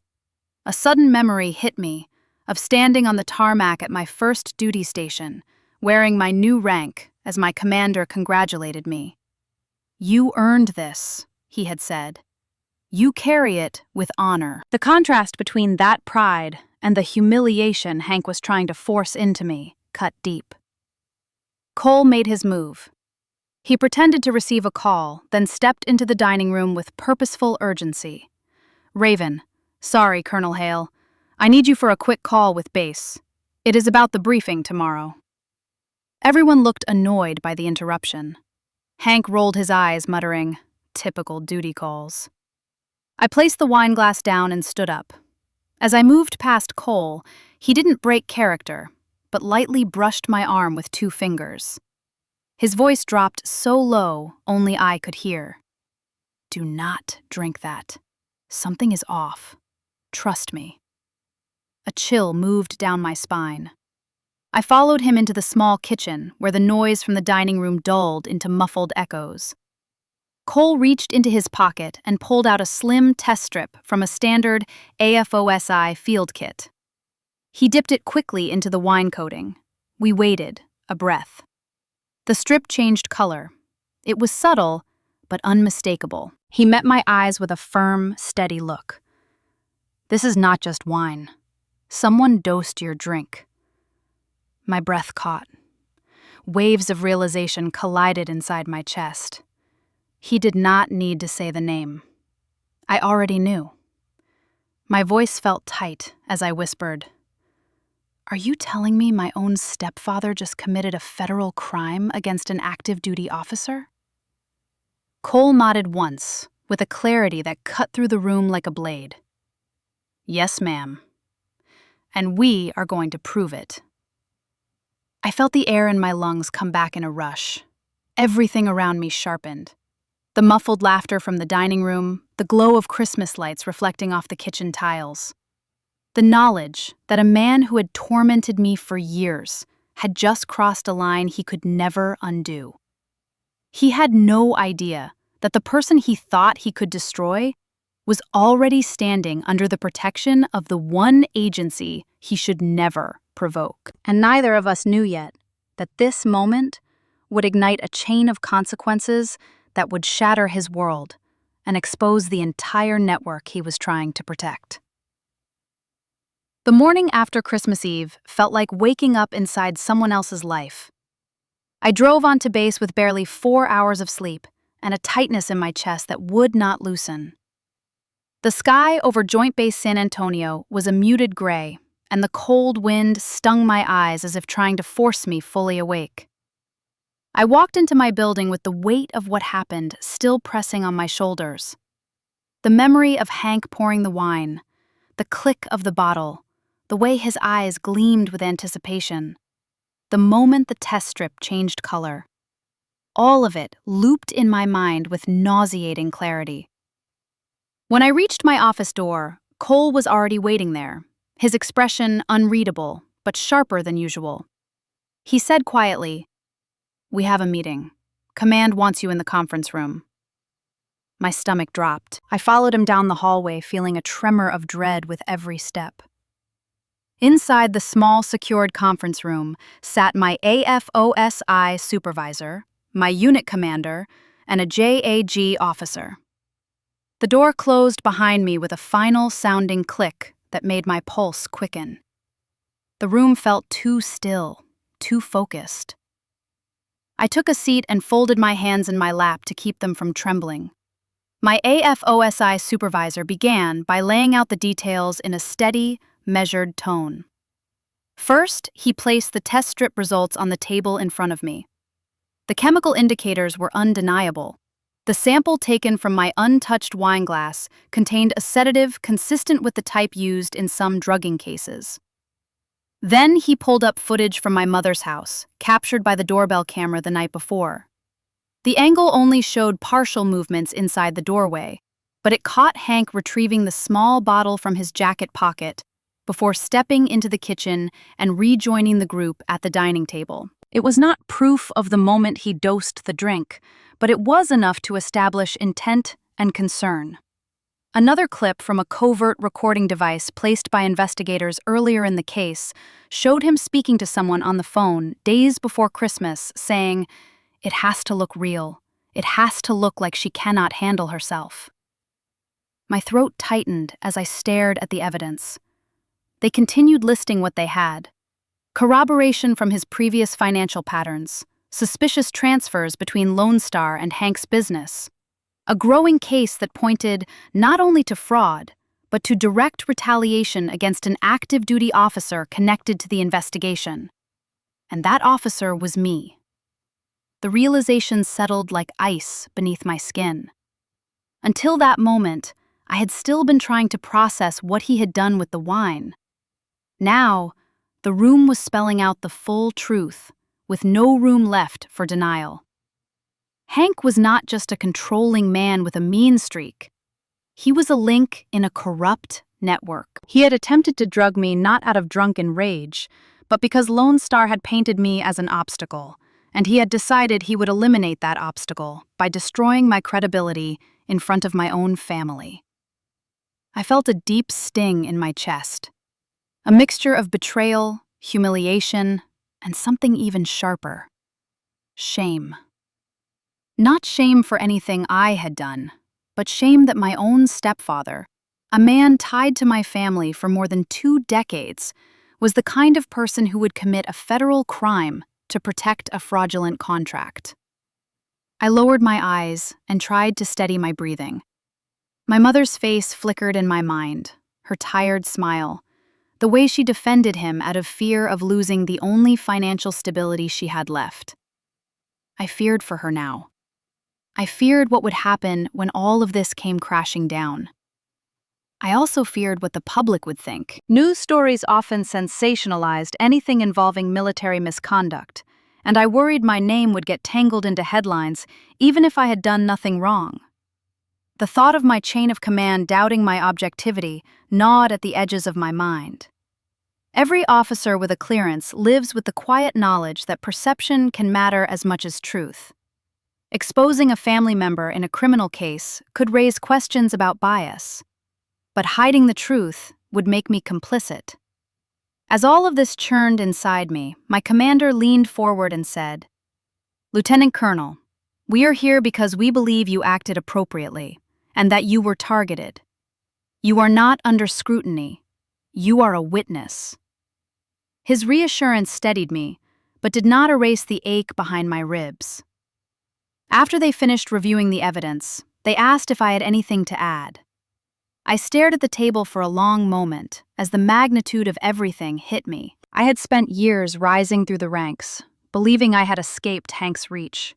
A sudden memory hit me of standing on the tarmac at my first duty station, wearing my new rank as my commander congratulated me. "You earned this," he had said. "You carry it with honor." The contrast between that pride and the humiliation Hank was trying to force into me cut deep. Cole made his move. He pretended to receive a call, then stepped into the dining room with purposeful urgency. "Raven, sorry, Colonel Hale. I need you for a quick call with base. It is about the briefing tomorrow." Everyone looked annoyed by the interruption. Hank rolled his eyes, muttering, "Typical duty calls." I placed the wine glass down and stood up. As I moved past Cole, he didn't break character, but lightly brushed my arm with 2 fingers. His voice dropped so low only I could hear. "Do not drink that. Something is off. Trust me." A chill moved down my spine. I followed him into the small kitchen, where the noise from the dining room dulled into muffled echoes. Cole reached into his pocket and pulled out a slim test strip from a standard AFOSI field kit. He dipped it quickly into the wine coating. We waited, a breath. The strip changed color. It was subtle, but unmistakable. He met my eyes with a firm, steady look. "This is not just wine. Someone dosed your drink." My breath caught. Waves of realization collided inside my chest. He did not need to say the name. I already knew. My voice felt tight as I whispered, Are you telling me my own stepfather just committed a federal crime against an active duty officer? Cole nodded once, with a clarity that cut through the room like a blade. Yes, ma'am. And we are going to prove it. I felt the air in my lungs come back in a rush. Everything around me sharpened. The muffled laughter from the dining room, the glow of Christmas lights reflecting off the kitchen tiles. The knowledge that a man who had tormented me for years had just crossed a line he could never undo. He had no idea that the person he thought he could destroy was already standing under the protection of the one agency he should never provoke. And neither of us knew yet that this moment would ignite a chain of consequences that would shatter his world and expose the entire network he was trying to protect. The morning after Christmas Eve felt like waking up inside someone else's life. I drove onto base with barely 4 hours of sleep and a tightness in my chest that would not loosen. The sky over Joint Base San Antonio was a muted gray, and the cold wind stung my eyes as if trying to force me fully awake. I walked into my building with the weight of what happened still pressing on my shoulders. The memory of Hank pouring the wine, the click of the bottle, the way his eyes gleamed with anticipation, the moment the test strip changed color. All of it looped in my mind with nauseating clarity. When I reached my office door, Cole was already waiting there, his expression unreadable, but sharper than usual. He said quietly, "We have a meeting. Command wants you in the conference room." My stomach dropped. I followed him down the hallway, feeling a tremor of dread with every step. Inside the small, secured conference room sat my AFOSI supervisor, my unit commander, and a JAG officer. The door closed behind me with a final sounding click that made my pulse quicken. The room felt too still, too focused. I took a seat and folded my hands in my lap to keep them from trembling. My AFOSI supervisor began by laying out the details in a steady, measured tone. First, he placed the test strip results on the table in front of me. The chemical indicators were undeniable. The sample taken from my untouched wine glass contained a sedative consistent with the type used in some drugging cases. Then he pulled up footage from my mother's house, captured by the doorbell camera the night before. The angle only showed partial movements inside the doorway, but it caught Hank retrieving the small bottle from his jacket pocket before stepping into the kitchen and rejoining the group at the dining table. It was not proof of the moment he dosed the drink, but it was enough to establish intent and concern. Another clip from a covert recording device placed by investigators earlier in the case showed him speaking to someone on the phone days before Christmas, saying, "It has to look real. It has to look like she cannot handle herself." My throat tightened as I stared at the evidence. They continued listing what they had. Corroboration from his previous financial patterns, suspicious transfers between Lone Star and Hank's business, a growing case that pointed not only to fraud, but to direct retaliation against an active duty officer connected to the investigation. And that officer was me. The realization settled like ice beneath my skin. Until that moment, I had still been trying to process what he had done with the wine. Now, the room was spelling out the full truth, with no room left for denial. Hank was not just a controlling man with a mean streak. He was a link in a corrupt network. He had attempted to drug me not out of drunken rage, but because Lone Star had painted me as an obstacle, and he had decided he would eliminate that obstacle by destroying my credibility in front of my own family. I felt a deep sting in my chest, a mixture of betrayal, humiliation, and something even sharper: shame. Not shame for anything I had done, but shame that my own stepfather, a man tied to my family for more than 2 decades, was the kind of person who would commit a federal crime to protect a fraudulent contract. I lowered my eyes and tried to steady my breathing. My mother's face flickered in my mind, her tired smile, The way she defended him out of fear of losing the only financial stability she had left. I feared for her now. I feared what would happen when all of this came crashing down. I also feared what the public would think. News stories often sensationalized anything involving military misconduct, and I worried my name would get tangled into headlines even if I had done nothing wrong. The thought of my chain of command doubting my objectivity gnawed at the edges of my mind. Every officer with a clearance lives with the quiet knowledge that perception can matter as much as truth. Exposing a family member in a criminal case could raise questions about bias, but hiding the truth would make me complicit. As all of this churned inside me, my commander leaned forward and said, "Lieutenant Colonel, we are here because we believe you acted appropriately and that you were targeted. You are not under scrutiny. You are a witness." His reassurance steadied me, but did not erase the ache behind my ribs. After they finished reviewing the evidence, they asked if I had anything to add. I stared at the table for a long moment as the magnitude of everything hit me. I had spent years rising through the ranks, believing I had escaped Hank's reach.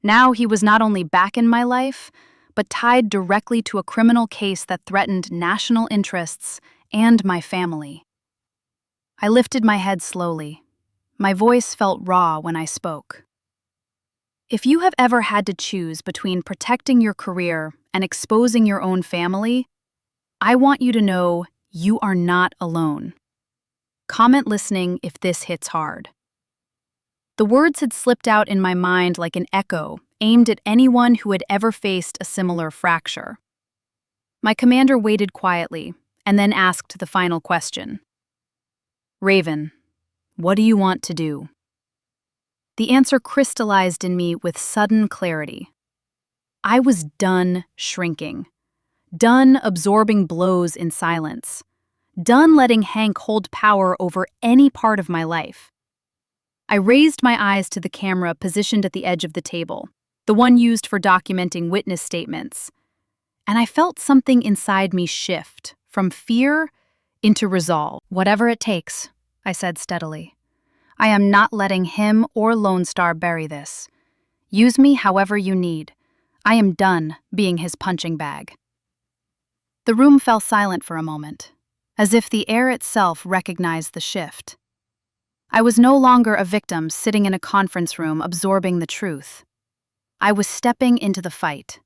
Now he was not only back in my life, but tied directly to a criminal case that threatened national interests and my family. I lifted my head slowly. My voice felt raw when I spoke. If you have ever had to choose between protecting your career and exposing your own family, I want you to know you are not alone. Comment listening if this hits hard. The words had slipped out in my mind like an echo aimed at anyone who had ever faced a similar fracture. My commander waited quietly and then asked the final question. "Raven, what do you want to do?" The answer crystallized in me with sudden clarity. I was done shrinking. Done absorbing blows in silence. Done letting Hank hold power over any part of my life. I raised my eyes to the camera positioned at the edge of the table, the one used for documenting witness statements, and I felt something inside me shift from fear into resolve. "Whatever it takes," I said steadily. "I am not letting him or Lone Star bury this. Use me however you need. I am done being his punching bag." The room fell silent for a moment, as if the air itself recognized the shift. I was no longer a victim sitting in a conference room absorbing the truth. I was stepping into the fight.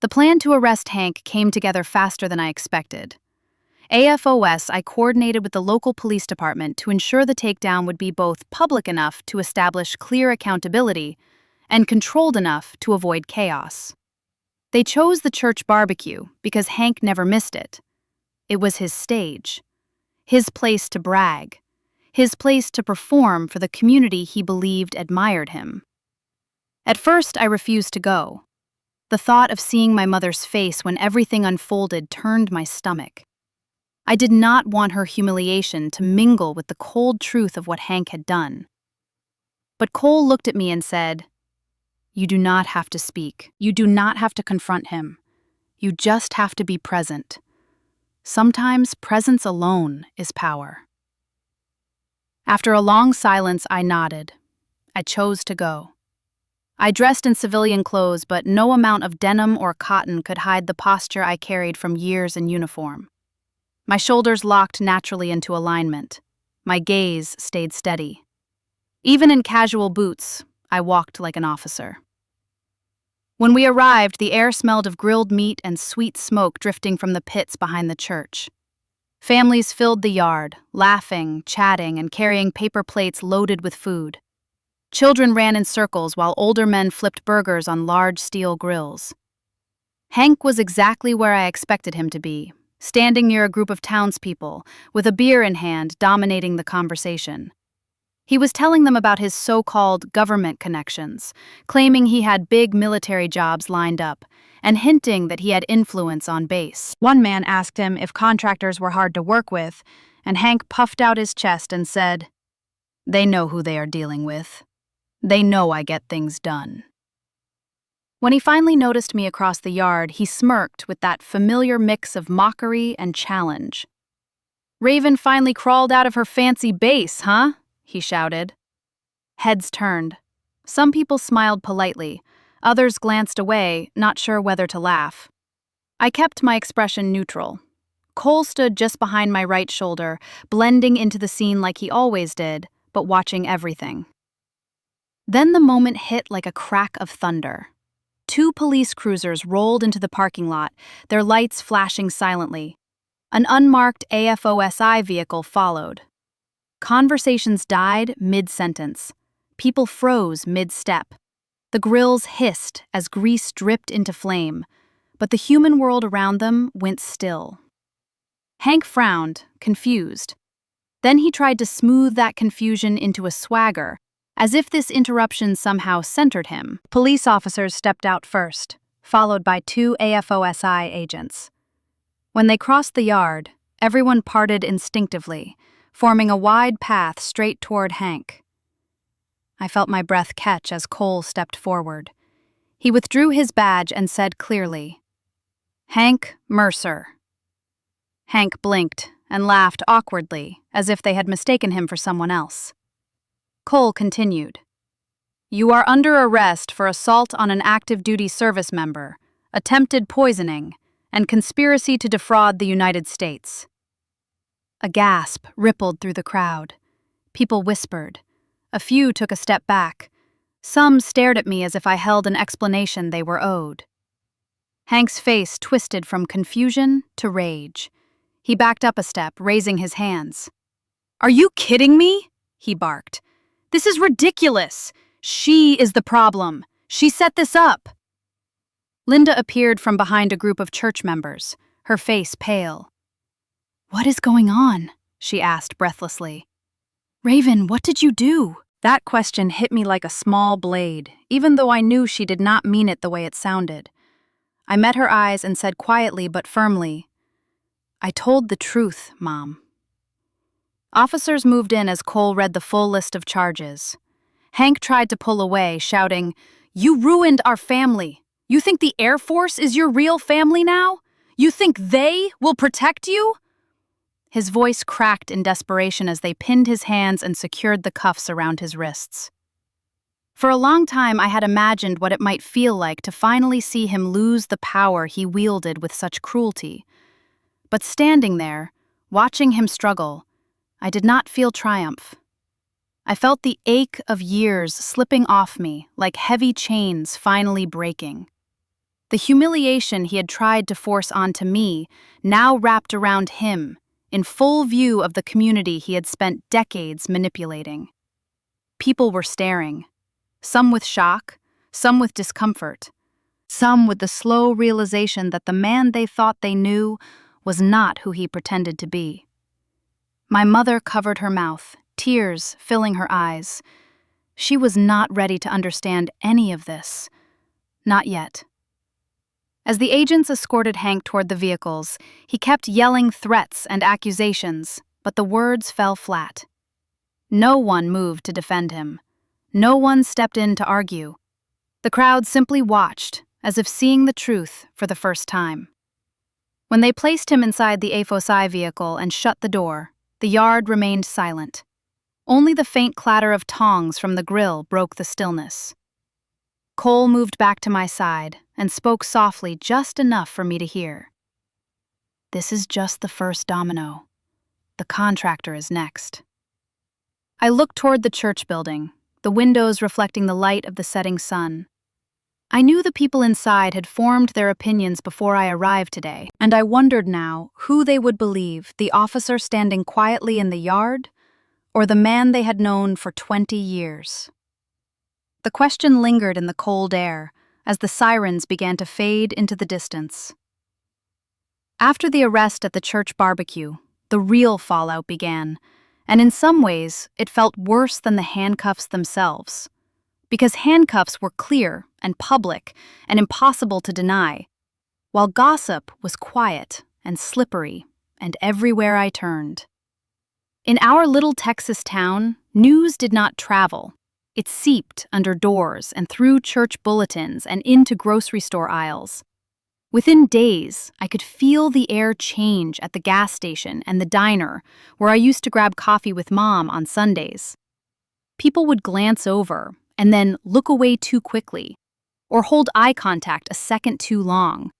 The plan to arrest Hank came together faster than I expected. AFOS, I coordinated with the local police department to ensure the takedown would be both public enough to establish clear accountability and controlled enough to avoid chaos. They chose the church barbecue because Hank never missed it. It was his stage, his place to brag, his place to perform for the community he believed admired him. At first, I refused to go. The thought of seeing my mother's face when everything unfolded turned my stomach. I did not want her humiliation to mingle with the cold truth of what Hank had done. But Cole looked at me and said, "You do not have to speak. You do not have to confront him. You just have to be present. Sometimes presence alone is power." After a long silence, I nodded. I chose to go. I dressed in civilian clothes, but no amount of denim or cotton could hide the posture I carried from years in uniform. My shoulders locked naturally into alignment. My gaze stayed steady. Even in casual boots, I walked like an officer. When we arrived, the air smelled of grilled meat and sweet smoke drifting from the pits behind the church. Families filled the yard, laughing, chatting, and carrying paper plates loaded with food. Children ran in circles while older men flipped burgers on large steel grills. Hank was exactly where I expected him to be, standing near a group of townspeople, with a beer in hand dominating the conversation. He was telling them about his so-called government connections, claiming he had big military jobs lined up, and hinting that he had influence on base. One man asked him if contractors were hard to work with, and Hank puffed out his chest and said, "They know who they are dealing with. They know I get things done." When he finally noticed me across the yard, he smirked with that familiar mix of mockery and challenge. "Raven finally crawled out of her fancy base, huh?" he shouted. Heads turned. Some people smiled politely. Others glanced away, not sure whether to laugh. I kept my expression neutral. Cole stood just behind my right shoulder, blending into the scene like he always did, but watching everything. Then the moment hit like a crack of thunder. Two police cruisers rolled into the parking lot, their lights flashing silently. An unmarked AFOSI vehicle followed. Conversations died mid-sentence. People froze mid-step. The grills hissed as grease dripped into flame, but the human world around them went still. Hank frowned, confused. Then he tried to smooth that confusion into a swagger, as if this interruption somehow centered him. Police officers stepped out first, followed by two AFOSI agents. When they crossed the yard, everyone parted instinctively, forming a wide path straight toward Hank. I felt my breath catch as Cole stepped forward. He withdrew his badge and said clearly, "Hank Mercer." Hank blinked and laughed awkwardly, as if they had mistaken him for someone else. Cole continued, "You are under arrest for assault on an active-duty service member, attempted poisoning, and conspiracy to defraud the United States." A gasp rippled through the crowd. People whispered. A few took a step back. Some stared at me as if I held an explanation they were owed. Hank's face twisted from confusion to rage. He backed up a step, raising his hands. "Are you kidding me?" he barked. "This is ridiculous. She is the problem. She set this up." Linda appeared from behind a group of church members, her face pale. "What is going on?" she asked breathlessly. "Raven, what did you do?" That question hit me like a small blade, even though I knew she did not mean it the way it sounded. I met her eyes and said quietly but firmly, "I told the truth, Mom." Officers moved in as Cole read the full list of charges. Hank tried to pull away, shouting, "You ruined our family. You think the Air Force is your real family now? You think they will protect you?" His voice cracked in desperation as they pinned his hands and secured the cuffs around his wrists. For a long time, I had imagined what it might feel like to finally see him lose the power he wielded with such cruelty. But standing there, watching him struggle, I did not feel triumph. I felt the ache of years slipping off me like heavy chains finally breaking. The humiliation he had tried to force onto me now wrapped around him, in full view of the community he had spent decades manipulating. People were staring, some with shock, some with discomfort, some with the slow realization that the man they thought they knew was not who he pretended to be. My mother covered her mouth, tears filling her eyes. She was not ready to understand any of this. Not yet. As the agents escorted Hank toward the vehicles, he kept yelling threats and accusations, but the words fell flat. No one moved to defend him. No one stepped in to argue. The crowd simply watched, as if seeing the truth for the first time. When they placed him inside the AFOSI vehicle and shut the door, the yard remained silent. Only the faint clatter of tongs from the grill broke the stillness. Cole moved back to my side and spoke softly just enough for me to hear. "This is just the first domino. The contractor is next." I looked toward the church building, the windows reflecting the light of the setting sun. I knew the people inside had formed their opinions before I arrived today, and I wondered now who they would believe, the officer standing quietly in the yard, or the man they had known for 20 years. The question lingered in the cold air as the sirens began to fade into the distance. After the arrest at the church barbecue, the real fallout began, and in some ways, it felt worse than the handcuffs themselves. Because handcuffs were clear and public and impossible to deny, while gossip was quiet and slippery and everywhere I turned. In our little Texas town, news did not travel. It seeped under doors and through church bulletins and into grocery store aisles. Within days, I could feel the air change at the gas station and the diner where I used to grab coffee with Mom on Sundays. People would glance over and then look away too quickly, or hold eye contact a second too long,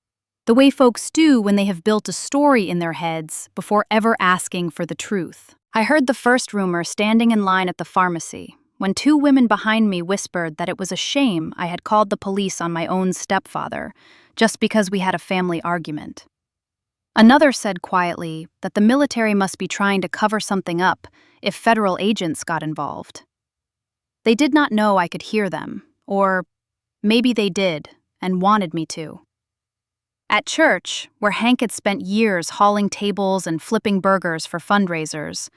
the way folks do when they have built a story in their heads before ever asking for the truth. I heard the first rumor standing in line at the pharmacy, when two women behind me whispered that it was a shame I had called the police on my own stepfather, just because we had a family argument. Another said quietly that the military must be trying to cover something up if federal agents got involved. They did not know I could hear them, or maybe they did and wanted me to. At church, where Hank had spent years hauling tables and flipping burgers for fundraisers,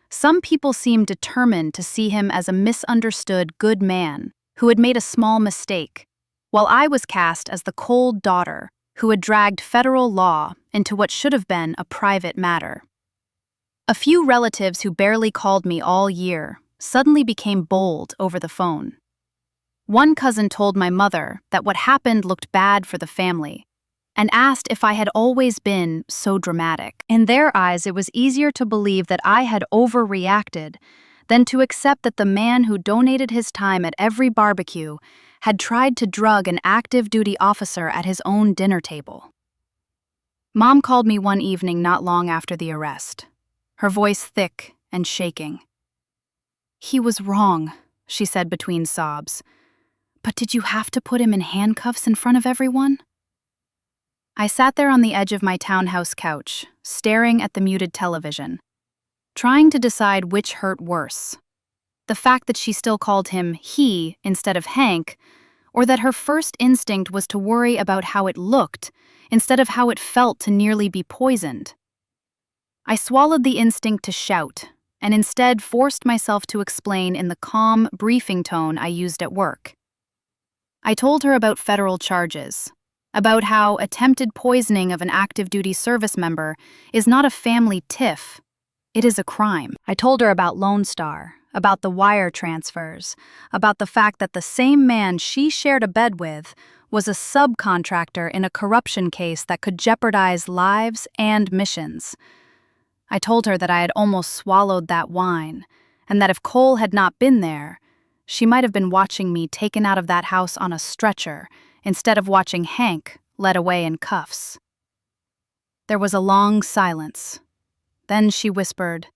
some people seemed determined to see him as a misunderstood good man who had made a small mistake, while I was cast as the cold daughter who had dragged federal law into what should have been a private matter. A few relatives who barely called me all year suddenly became bold over the phone. One cousin told my mother that what happened looked bad for the family and asked if I had always been so dramatic. In their eyes, it was easier to believe that I had overreacted than to accept that the man who donated his time at every barbecue had tried to drug an active duty officer at his own dinner table. Mom called me one evening not long after the arrest, her voice thick and shaking. "He was wrong," she said between sobs. "But did you have to put him in handcuffs in front of everyone?" I sat there on the edge of my townhouse couch, staring at the muted television, trying to decide which hurt worse. The fact that she still called him he instead of Hank, or that her first instinct was to worry about how it looked instead of how it felt to nearly be poisoned. I swallowed the instinct to shout, and instead forced myself to explain in the calm, briefing tone I used at work. I told her about federal charges, about how attempted poisoning of an active duty service member is not a family tiff, it is a crime. I told her about Lone Star, about the wire transfers, about the fact that the same man she shared a bed with was a subcontractor in a corruption case that could jeopardize lives and missions. I told her that I had almost swallowed that wine, and that if Cole had not been there, she might have been watching me taken out of that house on a stretcher instead of watching Hank led away in cuffs. There was a long silence. Then she whispered,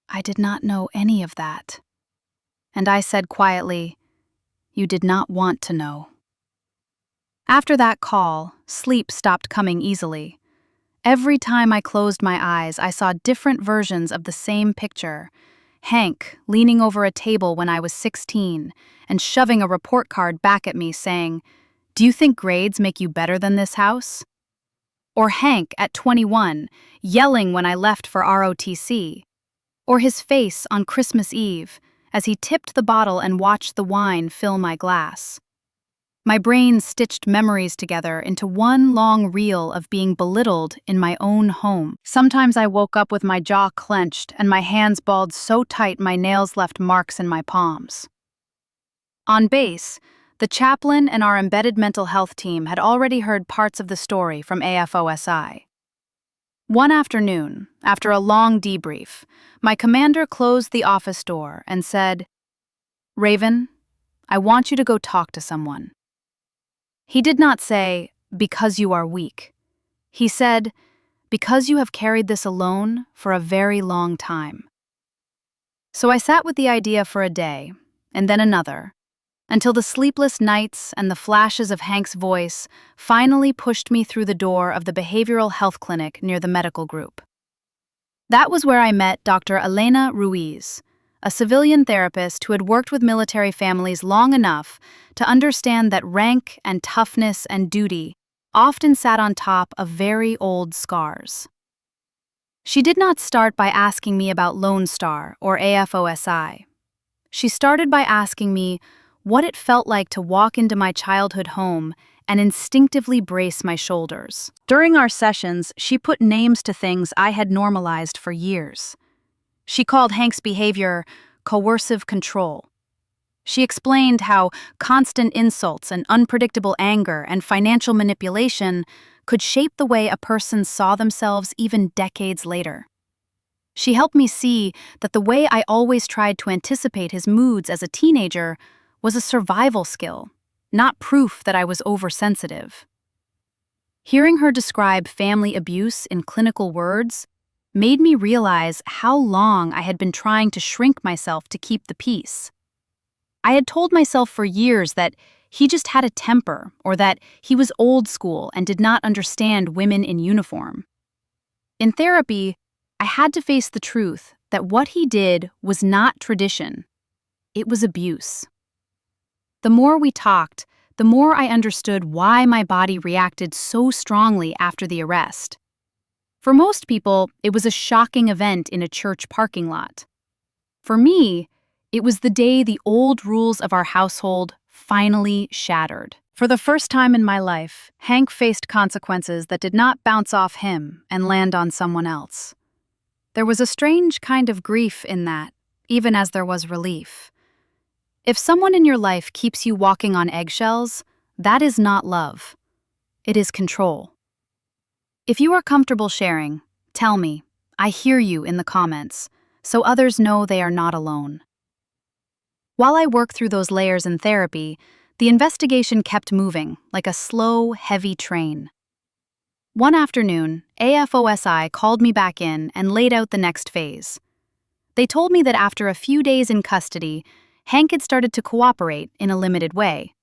"I did not know any of that." And I said quietly, "You did not want to know." After that call, sleep stopped coming easily. Every time I closed my eyes, I saw different versions of the same picture. Hank leaning over a table when I was 16 and shoving a report card back at me saying, "Do you think grades make you better than this house?" Or Hank at 21 yelling when I left for ROTC. Or his face on Christmas Eve as he tipped the bottle and watched the wine fill my glass. My brain stitched memories together into one long reel of being belittled in my own home. Sometimes I woke up with my jaw clenched and my hands balled so tight my nails left marks in my palms. On base, the chaplain and our embedded mental health team had already heard parts of the story from AFOSI. One afternoon, after a long debrief, my commander closed the office door and said, "Raven, I want you to go talk to someone." He did not say, "because you are weak." He said, "because you have carried this alone for a very long time." So I sat with the idea for a day, and then another, until the sleepless nights and the flashes of Hank's voice finally pushed me through the door of the behavioral health clinic near the medical group. That was where I met Dr. Elena Ruiz, a civilian therapist who had worked with military families long enough to understand that rank and toughness and duty often sat on top of very old scars. She did not start by asking me about Lone Star or AFOSI. She started by asking me what it felt like to walk into my childhood home and instinctively brace my shoulders. During our sessions, she put names to things I had normalized for years. She called Hank's behavior coercive control. She explained how constant insults and unpredictable anger and financial manipulation could shape the way a person saw themselves even decades later. She helped me see that the way I always tried to anticipate his moods as a teenager was a survival skill, not proof that I was oversensitive. Hearing her describe family abuse in clinical words made me realize how long I had been trying to shrink myself to keep the peace. I had told myself for years that he just had a temper or that he was old school and did not understand women in uniform. In therapy, I had to face the truth that what he did was not tradition. It was abuse. The more we talked, the more I understood why my body reacted so strongly after the arrest. For most people, it was a shocking event in a church parking lot. For me, it was the day the old rules of our household finally shattered. For the first time in my life, Hank faced consequences that did not bounce off him and land on someone else. There was a strange kind of grief in that, even as there was relief. If someone in your life keeps you walking on eggshells, that is not love. It is control. If you are comfortable sharing, tell me. I hear you in the comments, so others know they are not alone. While I worked through those layers in therapy, the investigation kept moving like a slow, heavy train. One afternoon, AFOSI called me back in and laid out the next phase. They told me that after a few days in custody, Hank had started to cooperate in a limited way.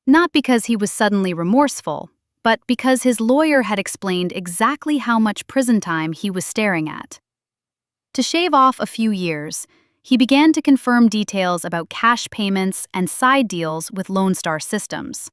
Not because he was suddenly remorseful, but because his lawyer had explained exactly how much prison time he was staring at. To shave off a few years, he began to confirm details about cash payments and side deals with Lone Star Systems.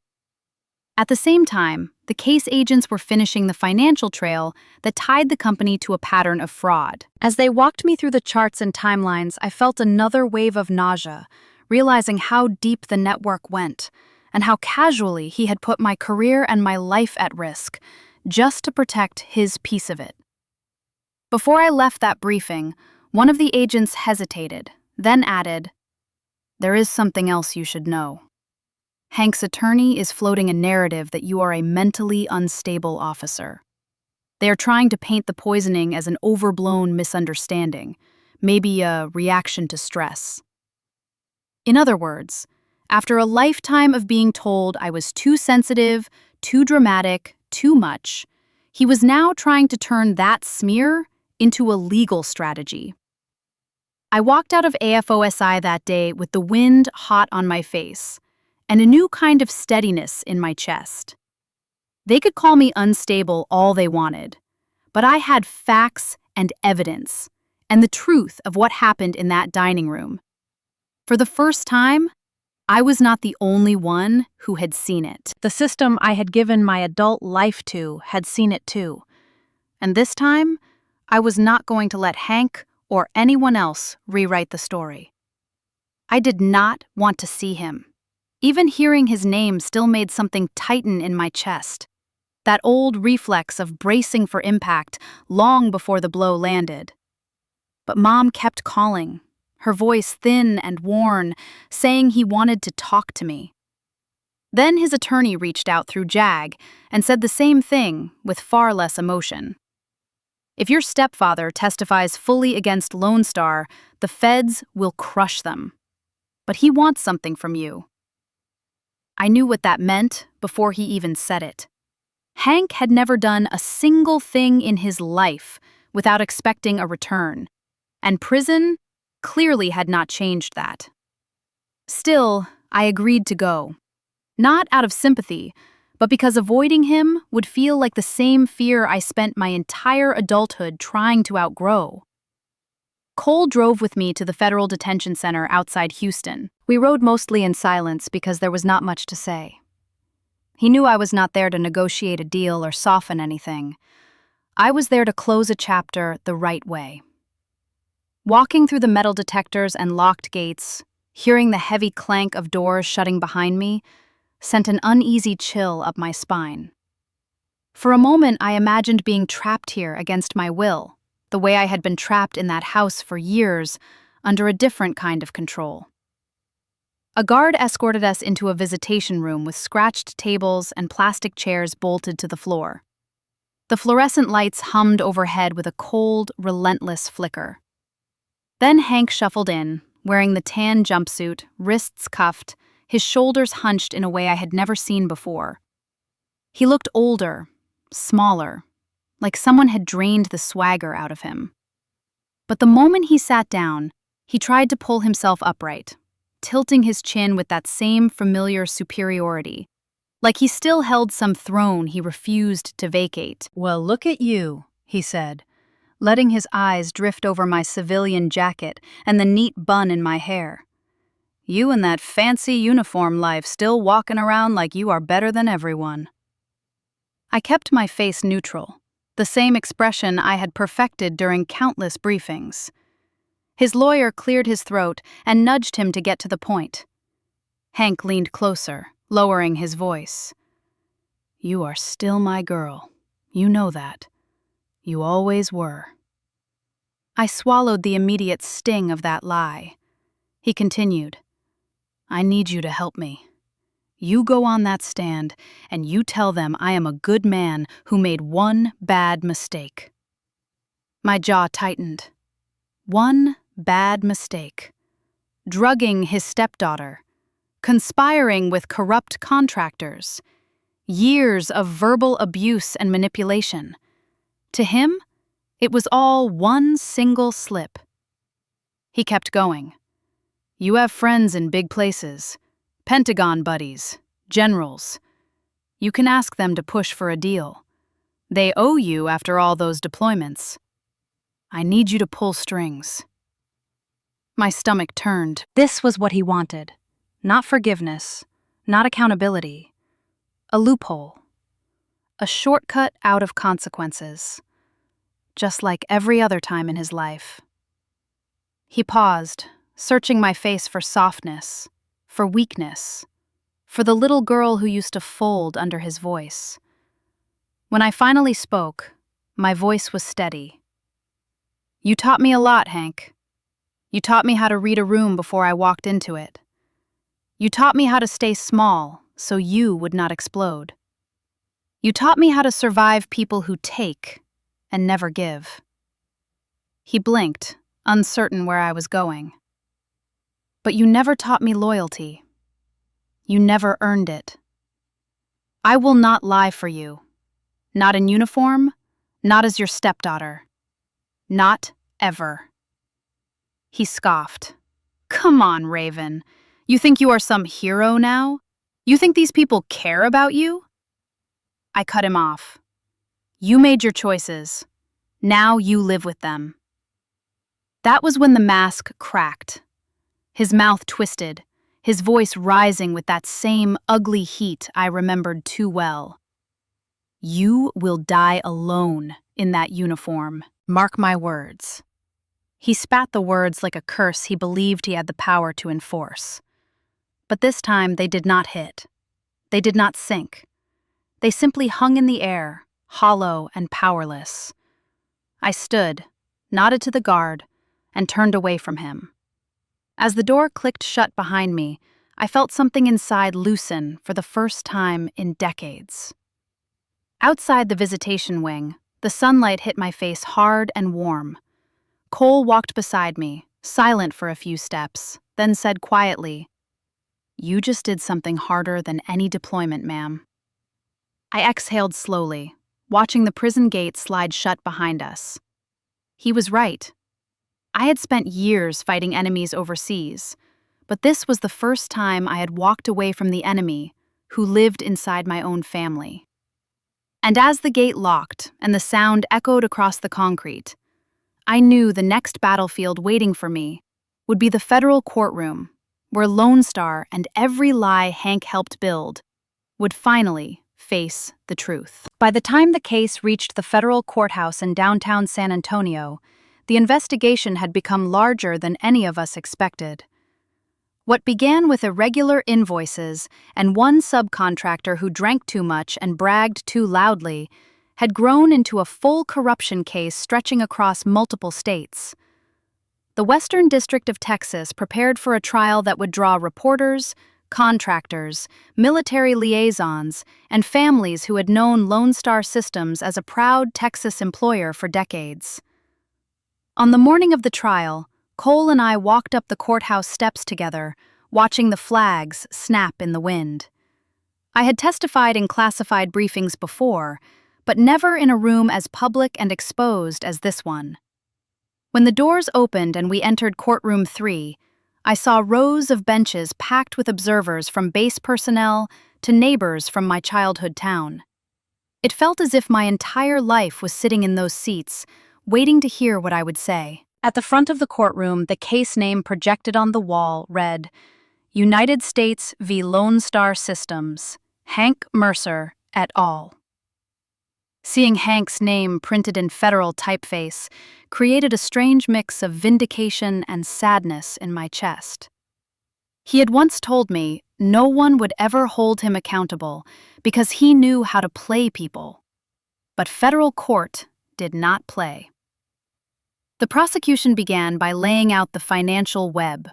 At the same time, the case agents were finishing the financial trail that tied the company to a pattern of fraud. As they walked me through the charts and timelines, I felt another wave of nausea, realizing how deep the network went and how casually he had put my career and my life at risk just to protect his piece of it. Before I left that briefing, one of the agents hesitated, then added, "There is something else you should know. Hank's attorney is floating a narrative that you are a mentally unstable officer. They are trying to paint the poisoning as an overblown misunderstanding, maybe a reaction to stress." In other words, after a lifetime of being told I was too sensitive, too dramatic, too much, he was now trying to turn that smear into a legal strategy. I walked out of AFOSI that day with the wind hot on my face and a new kind of steadiness in my chest. They could call me unstable all they wanted, but I had facts and evidence, and the truth of what happened in that dining room. For the first time, I was not the only one who had seen it. The system I had given my adult life to had seen it too. And this time, I was not going to let Hank or anyone else rewrite the story. I did not want to see him. Even hearing his name still made something tighten in my chest. That old reflex of bracing for impact long before the blow landed. But Mom kept calling, her voice thin and worn, saying he wanted to talk to me. Then his attorney reached out through JAG and said the same thing with far less emotion. "If your stepfather testifies fully against Lone Star, the feds will crush them. But he wants something from you." I knew what that meant before he even said it. Hank had never done a single thing in his life without expecting a return, and prison clearly had not changed that. Still, I agreed to go. Not out of sympathy, but because avoiding him would feel like the same fear I spent my entire adulthood trying to outgrow. Cole drove with me to the federal detention center outside Houston. We rode mostly in silence because there was not much to say. He knew I was not there to negotiate a deal or soften anything. I was there to close a chapter the right way. Walking through the metal detectors and locked gates, hearing the heavy clank of doors shutting behind me, sent an uneasy chill up my spine. For a moment, I imagined being trapped here against my will, the way I had been trapped in that house for years, under a different kind of control. A guard escorted us into a visitation room with scratched tables and plastic chairs bolted to the floor. The fluorescent lights hummed overhead with a cold, relentless flicker. Then Hank shuffled in, wearing the tan jumpsuit, wrists cuffed, his shoulders hunched in a way I had never seen before. He looked older, smaller, like someone had drained the swagger out of him. But the moment he sat down, he tried to pull himself upright, tilting his chin with that same familiar superiority, like he still held some throne he refused to vacate. "Well, look at you," he said, letting his eyes drift over my civilian jacket and the neat bun in my hair. "You and that fancy uniform life still walking around like you are better than everyone." I kept my face neutral, the same expression I had perfected during countless briefings. His lawyer cleared his throat and nudged him to get to the point. Hank leaned closer, lowering his voice. "You are still my girl. You know that. You always were." I swallowed the immediate sting of that lie. He continued, "I need you to help me. You go on that stand and you tell them I am a good man who made one bad mistake." My jaw tightened. One bad mistake. Drugging his stepdaughter. Conspiring with corrupt contractors. Years of verbal abuse and manipulation. To him, it was all one single slip. He kept going. "You have friends in big places. Pentagon buddies, generals. You can ask them to push for a deal. They owe you after all those deployments. I need you to pull strings." My stomach turned. This was what he wanted. Not forgiveness, not accountability. A loophole. A shortcut out of consequences. Just like every other time in his life. He paused, searching my face for softness, for weakness, for the little girl who used to fold under his voice. When I finally spoke, my voice was steady. "You taught me a lot, Hank. You taught me how to read a room before I walked into it. You taught me how to stay small so you would not explode. You taught me how to survive people who take and never give." He blinked, uncertain where I was going. "But you never taught me loyalty. You never earned it. I will not lie for you. Not in uniform, not as your stepdaughter. Not ever." He scoffed. "Come on, Raven. You think you are some hero now? You think these people care about you?" I cut him off. "You made your choices. Now you live with them." That was when the mask cracked. His mouth twisted, his voice rising with that same ugly heat I remembered too well. "You will die alone in that uniform. Mark my words." He spat the words like a curse he believed he had the power to enforce. But this time they did not hit. They did not sink. They simply hung in the air, hollow and powerless. I stood, nodded to the guard, and turned away from him. As the door clicked shut behind me, I felt something inside loosen for the first time in decades. Outside the visitation wing, the sunlight hit my face hard and warm. Cole walked beside me, silent for a few steps, then said quietly, "You just did something harder than any deployment, ma'am." I exhaled slowly, watching the prison gate slide shut behind us. He was right. I had spent years fighting enemies overseas, but this was the first time I had walked away from the enemy who lived inside my own family. And as the gate locked and the sound echoed across the concrete, I knew the next battlefield waiting for me would be the federal courtroom, where Lone Star and every lie Hank helped build would finally face the truth. By the time the case reached the federal courthouse in downtown San Antonio, the investigation had become larger than any of us expected. What began with irregular invoices and one subcontractor who drank too much and bragged too loudly had grown into a full corruption case stretching across multiple states. The Western District of Texas prepared for a trial that would draw reporters, contractors, military liaisons, and families who had known Lone Star Systems as a proud Texas employer for decades. On the morning of the trial, Cole and I walked up the courthouse steps together, watching the flags snap in the wind. I had testified in classified briefings before, but never in a room as public and exposed as this one. When the doors opened and we entered courtroom 3, I saw rows of benches packed with observers from base personnel to neighbors from my childhood town. It felt as if my entire life was sitting in those seats, waiting to hear what I would say. At the front of the courtroom, the case name projected on the wall read, United States v. Lone Star Systems, Hank Mercer et al. Seeing Hank's name printed in federal typeface created a strange mix of vindication and sadness in my chest. He had once told me no one would ever hold him accountable because he knew how to play people. But federal court did not play. The prosecution began by laying out the financial web.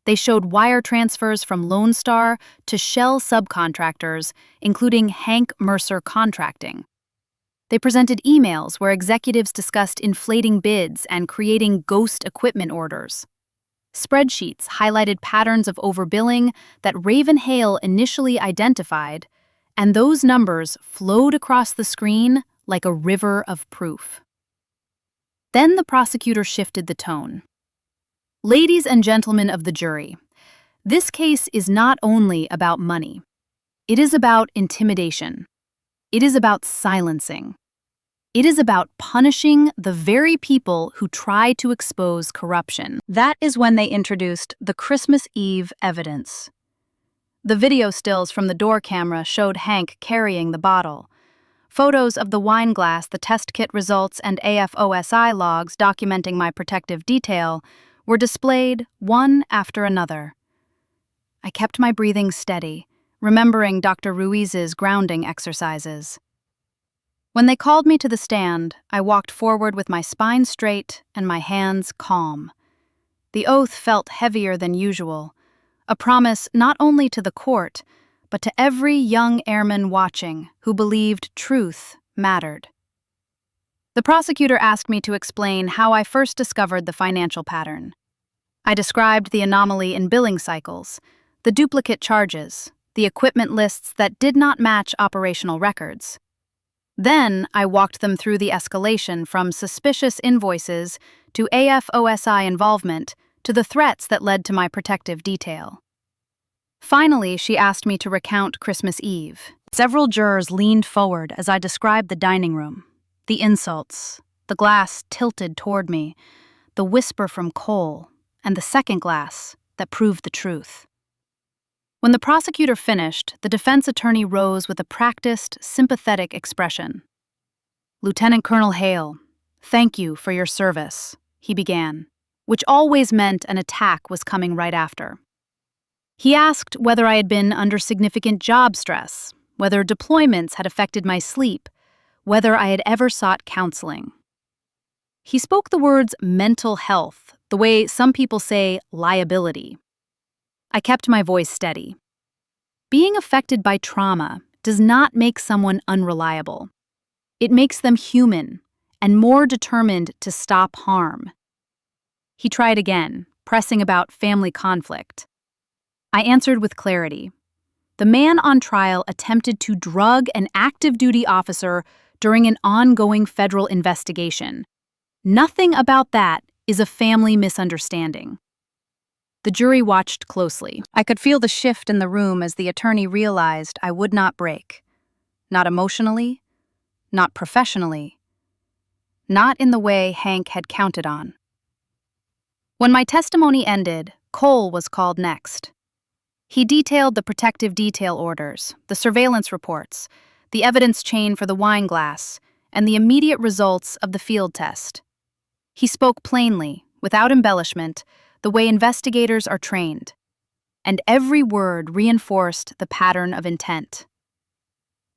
They showed wire transfers from Lone Star to shell subcontractors, including Hank Mercer Contracting. They presented emails where executives discussed inflating bids and creating ghost equipment orders. Spreadsheets highlighted patterns of overbilling that Raven Hale initially identified, and those numbers flowed across the screen like a river of proof. Then the prosecutor shifted the tone. Ladies and gentlemen of the jury, this case is not only about money. It is about intimidation. It is about silencing. It is about punishing the very people who try to expose corruption. That is when they introduced the Christmas Eve evidence. The video stills from the door camera showed Hank carrying the bottle. Photos of the wine glass, the test kit results, and AFOSI logs documenting my protective detail were displayed one after another. I kept my breathing steady, remembering Dr. Ruiz's grounding exercises. When they called me to the stand, I walked forward with my spine straight and my hands calm. The oath felt heavier than usual, a promise not only to the court, but to every young airman watching who believed truth mattered. The prosecutor asked me to explain how I first discovered the financial pattern. I described the anomaly in billing cycles, the duplicate charges, the equipment lists that did not match operational records. Then I walked them through the escalation from suspicious invoices to AFOSI involvement to the threats that led to my protective detail. Finally, she asked me to recount Christmas Eve. Several jurors leaned forward as I described the dining room, the insults, the glass tilted toward me, the whisper from Cole, and the second glass that proved the truth. When the prosecutor finished, the defense attorney rose with a practiced, sympathetic expression. Lieutenant Colonel Hale, thank you for your service, he began, which always meant an attack was coming right after. He asked whether I had been under significant job stress, whether deployments had affected my sleep, whether I had ever sought counseling. He spoke the words mental health, the way some people say liability. I kept my voice steady. Being affected by trauma does not make someone unreliable. It makes them human and more determined to stop harm. He tried again, pressing about family conflict. I answered with clarity. The man on trial attempted to drug an active duty officer during an ongoing federal investigation. Nothing about that is a family misunderstanding. The jury watched closely. I could feel the shift in the room as the attorney realized I would not break. Not emotionally, not professionally, not in the way Hank had counted on. When my testimony ended, Cole was called next. He detailed the protective detail orders, the surveillance reports, the evidence chain for the wine glass, and the immediate results of the field test. He spoke plainly, without embellishment, the way investigators are trained, and every word reinforced the pattern of intent.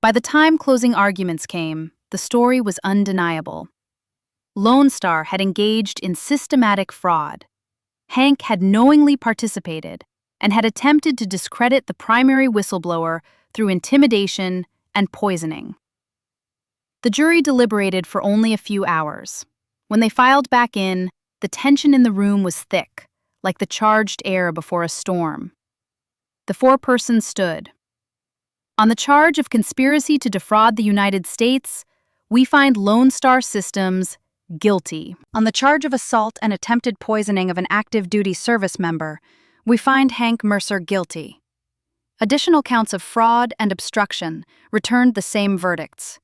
By the time closing arguments came, the story was undeniable. Lone Star had engaged in systematic fraud, Hank had knowingly participated and had attempted to discredit the primary whistleblower through intimidation and poisoning. The jury deliberated for only a few hours. When they filed back in, the tension in the room was thick, like the charged air before a storm. The four persons stood. On the charge of conspiracy to defraud the United States, we find Lone Star Systems guilty. On the charge of assault and attempted poisoning of an active duty service member, we find Hank Mercer guilty. Additional counts of fraud and obstruction returned the same verdicts.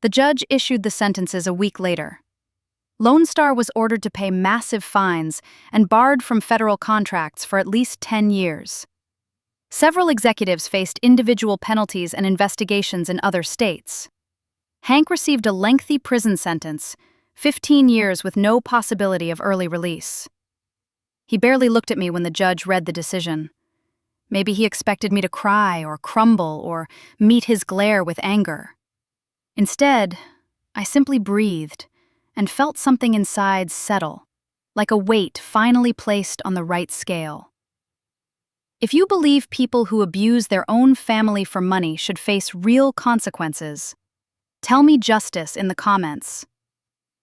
The judge issued the sentences a week later. Lone Star was ordered to pay massive fines and barred from federal contracts for at least 10 years. Several executives faced individual penalties and investigations in other states. Hank received a lengthy prison sentence, 15 years with no possibility of early release. He barely looked at me when the judge read the decision. Maybe he expected me to cry or crumble or meet his glare with anger. Instead, I simply breathed and felt something inside settle, like a weight finally placed on the right scale. If you believe people who abuse their own family for money should face real consequences, tell me justice in the comments.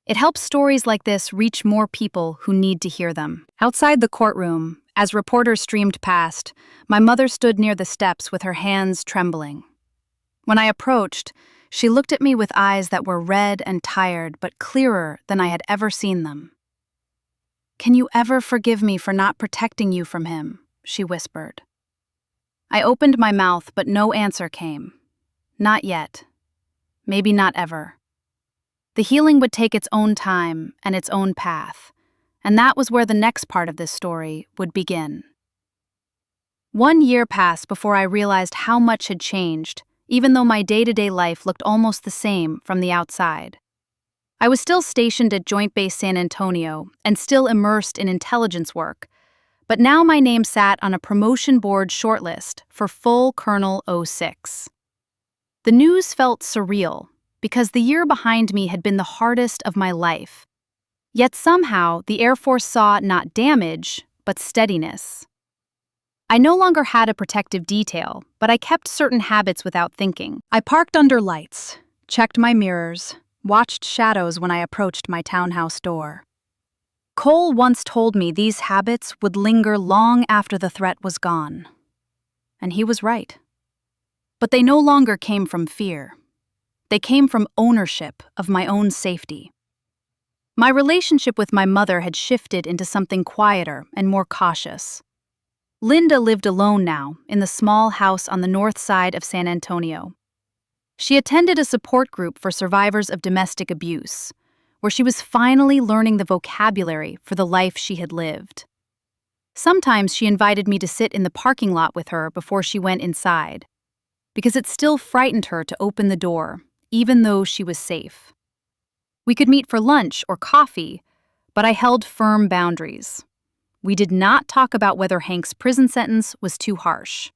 It helps stories like this reach more people who need to hear them. Outside the courtroom, as reporters streamed past, my mother stood near the steps with her hands trembling. When I approached, she looked at me with eyes that were red and tired but clearer than I had ever seen them. "Can you ever forgive me for not protecting you from him?" she whispered. I opened my mouth, but no answer came. Not yet. Maybe not ever. The healing would take its own time and its own path, and that was where the next part of this story would begin. 1 year passed before I realized how much had changed, even though my day-to-day life looked almost the same from the outside. I was still stationed at Joint Base San Antonio and still immersed in intelligence work, but now my name sat on a promotion board shortlist for full Colonel 06. The news felt surreal because the year behind me had been the hardest of my life. Yet somehow the Air Force saw not damage, but steadiness. I no longer had a protective detail, but I kept certain habits without thinking. I parked under lights, checked my mirrors, watched shadows when I approached my townhouse door. Cole once told me these habits would linger long after the threat was gone. And he was right. But they no longer came from fear. They came from ownership of my own safety. My relationship with my mother had shifted into something quieter and more cautious. Linda lived alone now in the small house on the north side of San Antonio. She attended a support group for survivors of domestic abuse, where she was finally learning the vocabulary for the life she had lived. Sometimes she invited me to sit in the parking lot with her before she went inside, because it still frightened her to open the door, even though she was safe. We could meet for lunch or coffee, but I held firm boundaries. We did not talk about whether Hank's prison sentence was too harsh.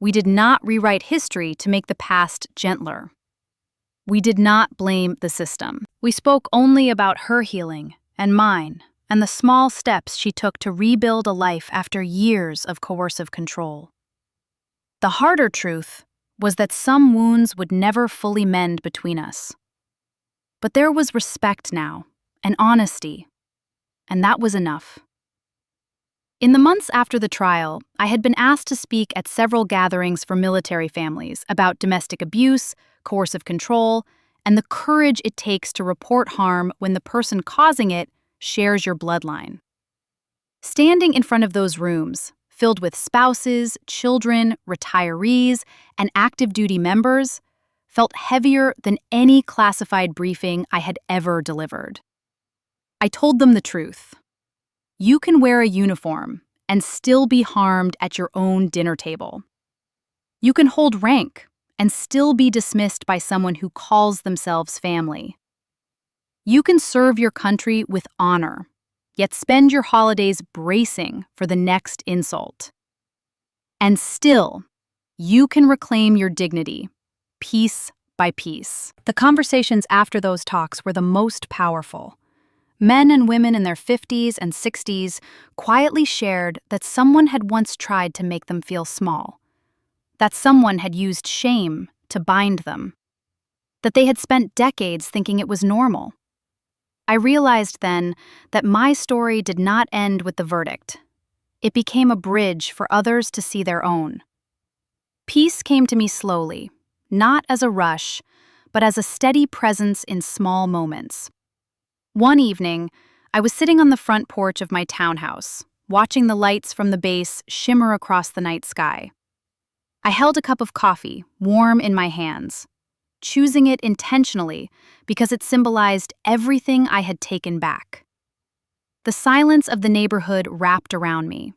We did not rewrite history to make the past gentler. We did not blame the system. We spoke only about her healing and mine and the small steps she took to rebuild a life after years of coercive control. The harder truth was that some wounds would never fully mend between us. But there was respect now, and honesty, and that was enough. In the months after the trial, I had been asked to speak at several gatherings for military families about domestic abuse, coercive control, and the courage it takes to report harm when the person causing it shares your bloodline. Standing in front of those rooms, filled with spouses, children, retirees, and active duty members, felt heavier than any classified briefing I had ever delivered. I told them the truth. You can wear a uniform and still be harmed at your own dinner table. You can hold rank and still be dismissed by someone who calls themselves family. You can serve your country with honor, yet spend your holidays bracing for the next insult. And still, you can reclaim your dignity, piece by piece. The conversations after those talks were the most powerful. Men and women in their 50s and 60s quietly shared that someone had once tried to make them feel small, that someone had used shame to bind them, that they had spent decades thinking it was normal. I realized then that my story did not end with the verdict. It became a bridge for others to see their own. Peace came to me slowly, not as a rush, but as a steady presence in small moments. One evening, I was sitting on the front porch of my townhouse, watching the lights from the base shimmer across the night sky. I held a cup of coffee, warm in my hands, choosing it intentionally because it symbolized everything I had taken back. The silence of the neighborhood wrapped around me.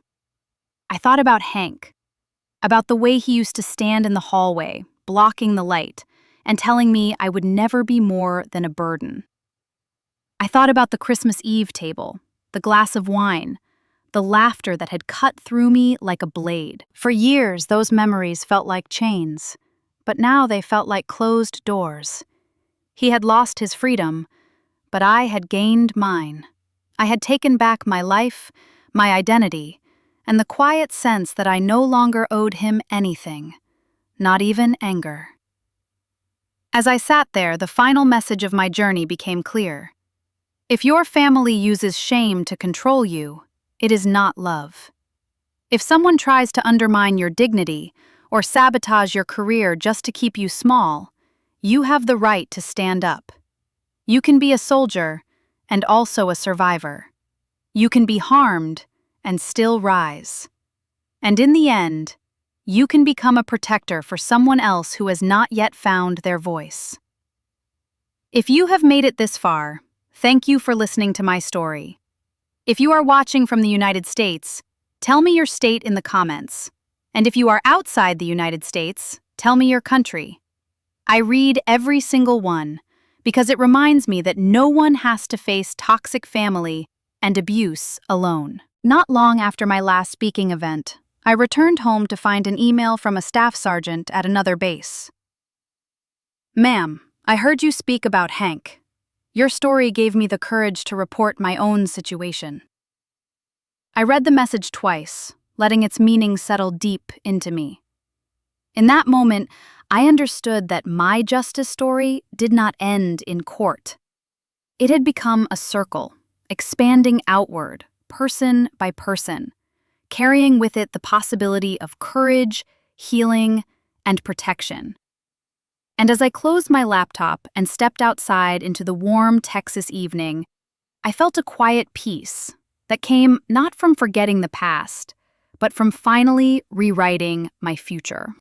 I thought about Hank, about the way he used to stand in the hallway, blocking the light, and telling me I would never be more than a burden. I thought about the Christmas Eve table, the glass of wine, the laughter that had cut through me like a blade. For years, those memories felt like chains, but now they felt like closed doors. He had lost his freedom, but I had gained mine. I had taken back my life, my identity, and the quiet sense that I no longer owed him anything, not even anger. As I sat there, the final message of my journey became clear. If your family uses shame to control you, it is not love. If someone tries to undermine your dignity or sabotage your career just to keep you small, you have the right to stand up. You can be a soldier and also a survivor. You can be harmed and still rise. And in the end, you can become a protector for someone else who has not yet found their voice. If you have made it this far, thank you for listening to my story. If you are watching from the United States, tell me your state in the comments. And if you are outside the United States, tell me your country. I read every single one because it reminds me that no one has to face toxic family and abuse alone. Not long after my last speaking event, I returned home to find an email from a staff sergeant at another base. "Ma'am, I heard you speak about Hank. Your story gave me the courage to report my own situation." I read the message twice, letting its meaning settle deep into me. In that moment, I understood that my justice story did not end in court. It had become a circle, expanding outward, person by person, carrying with it the possibility of courage, healing, and protection. And as I closed my laptop and stepped outside into the warm Texas evening, I felt a quiet peace that came not from forgetting the past, but from finally rewriting my future.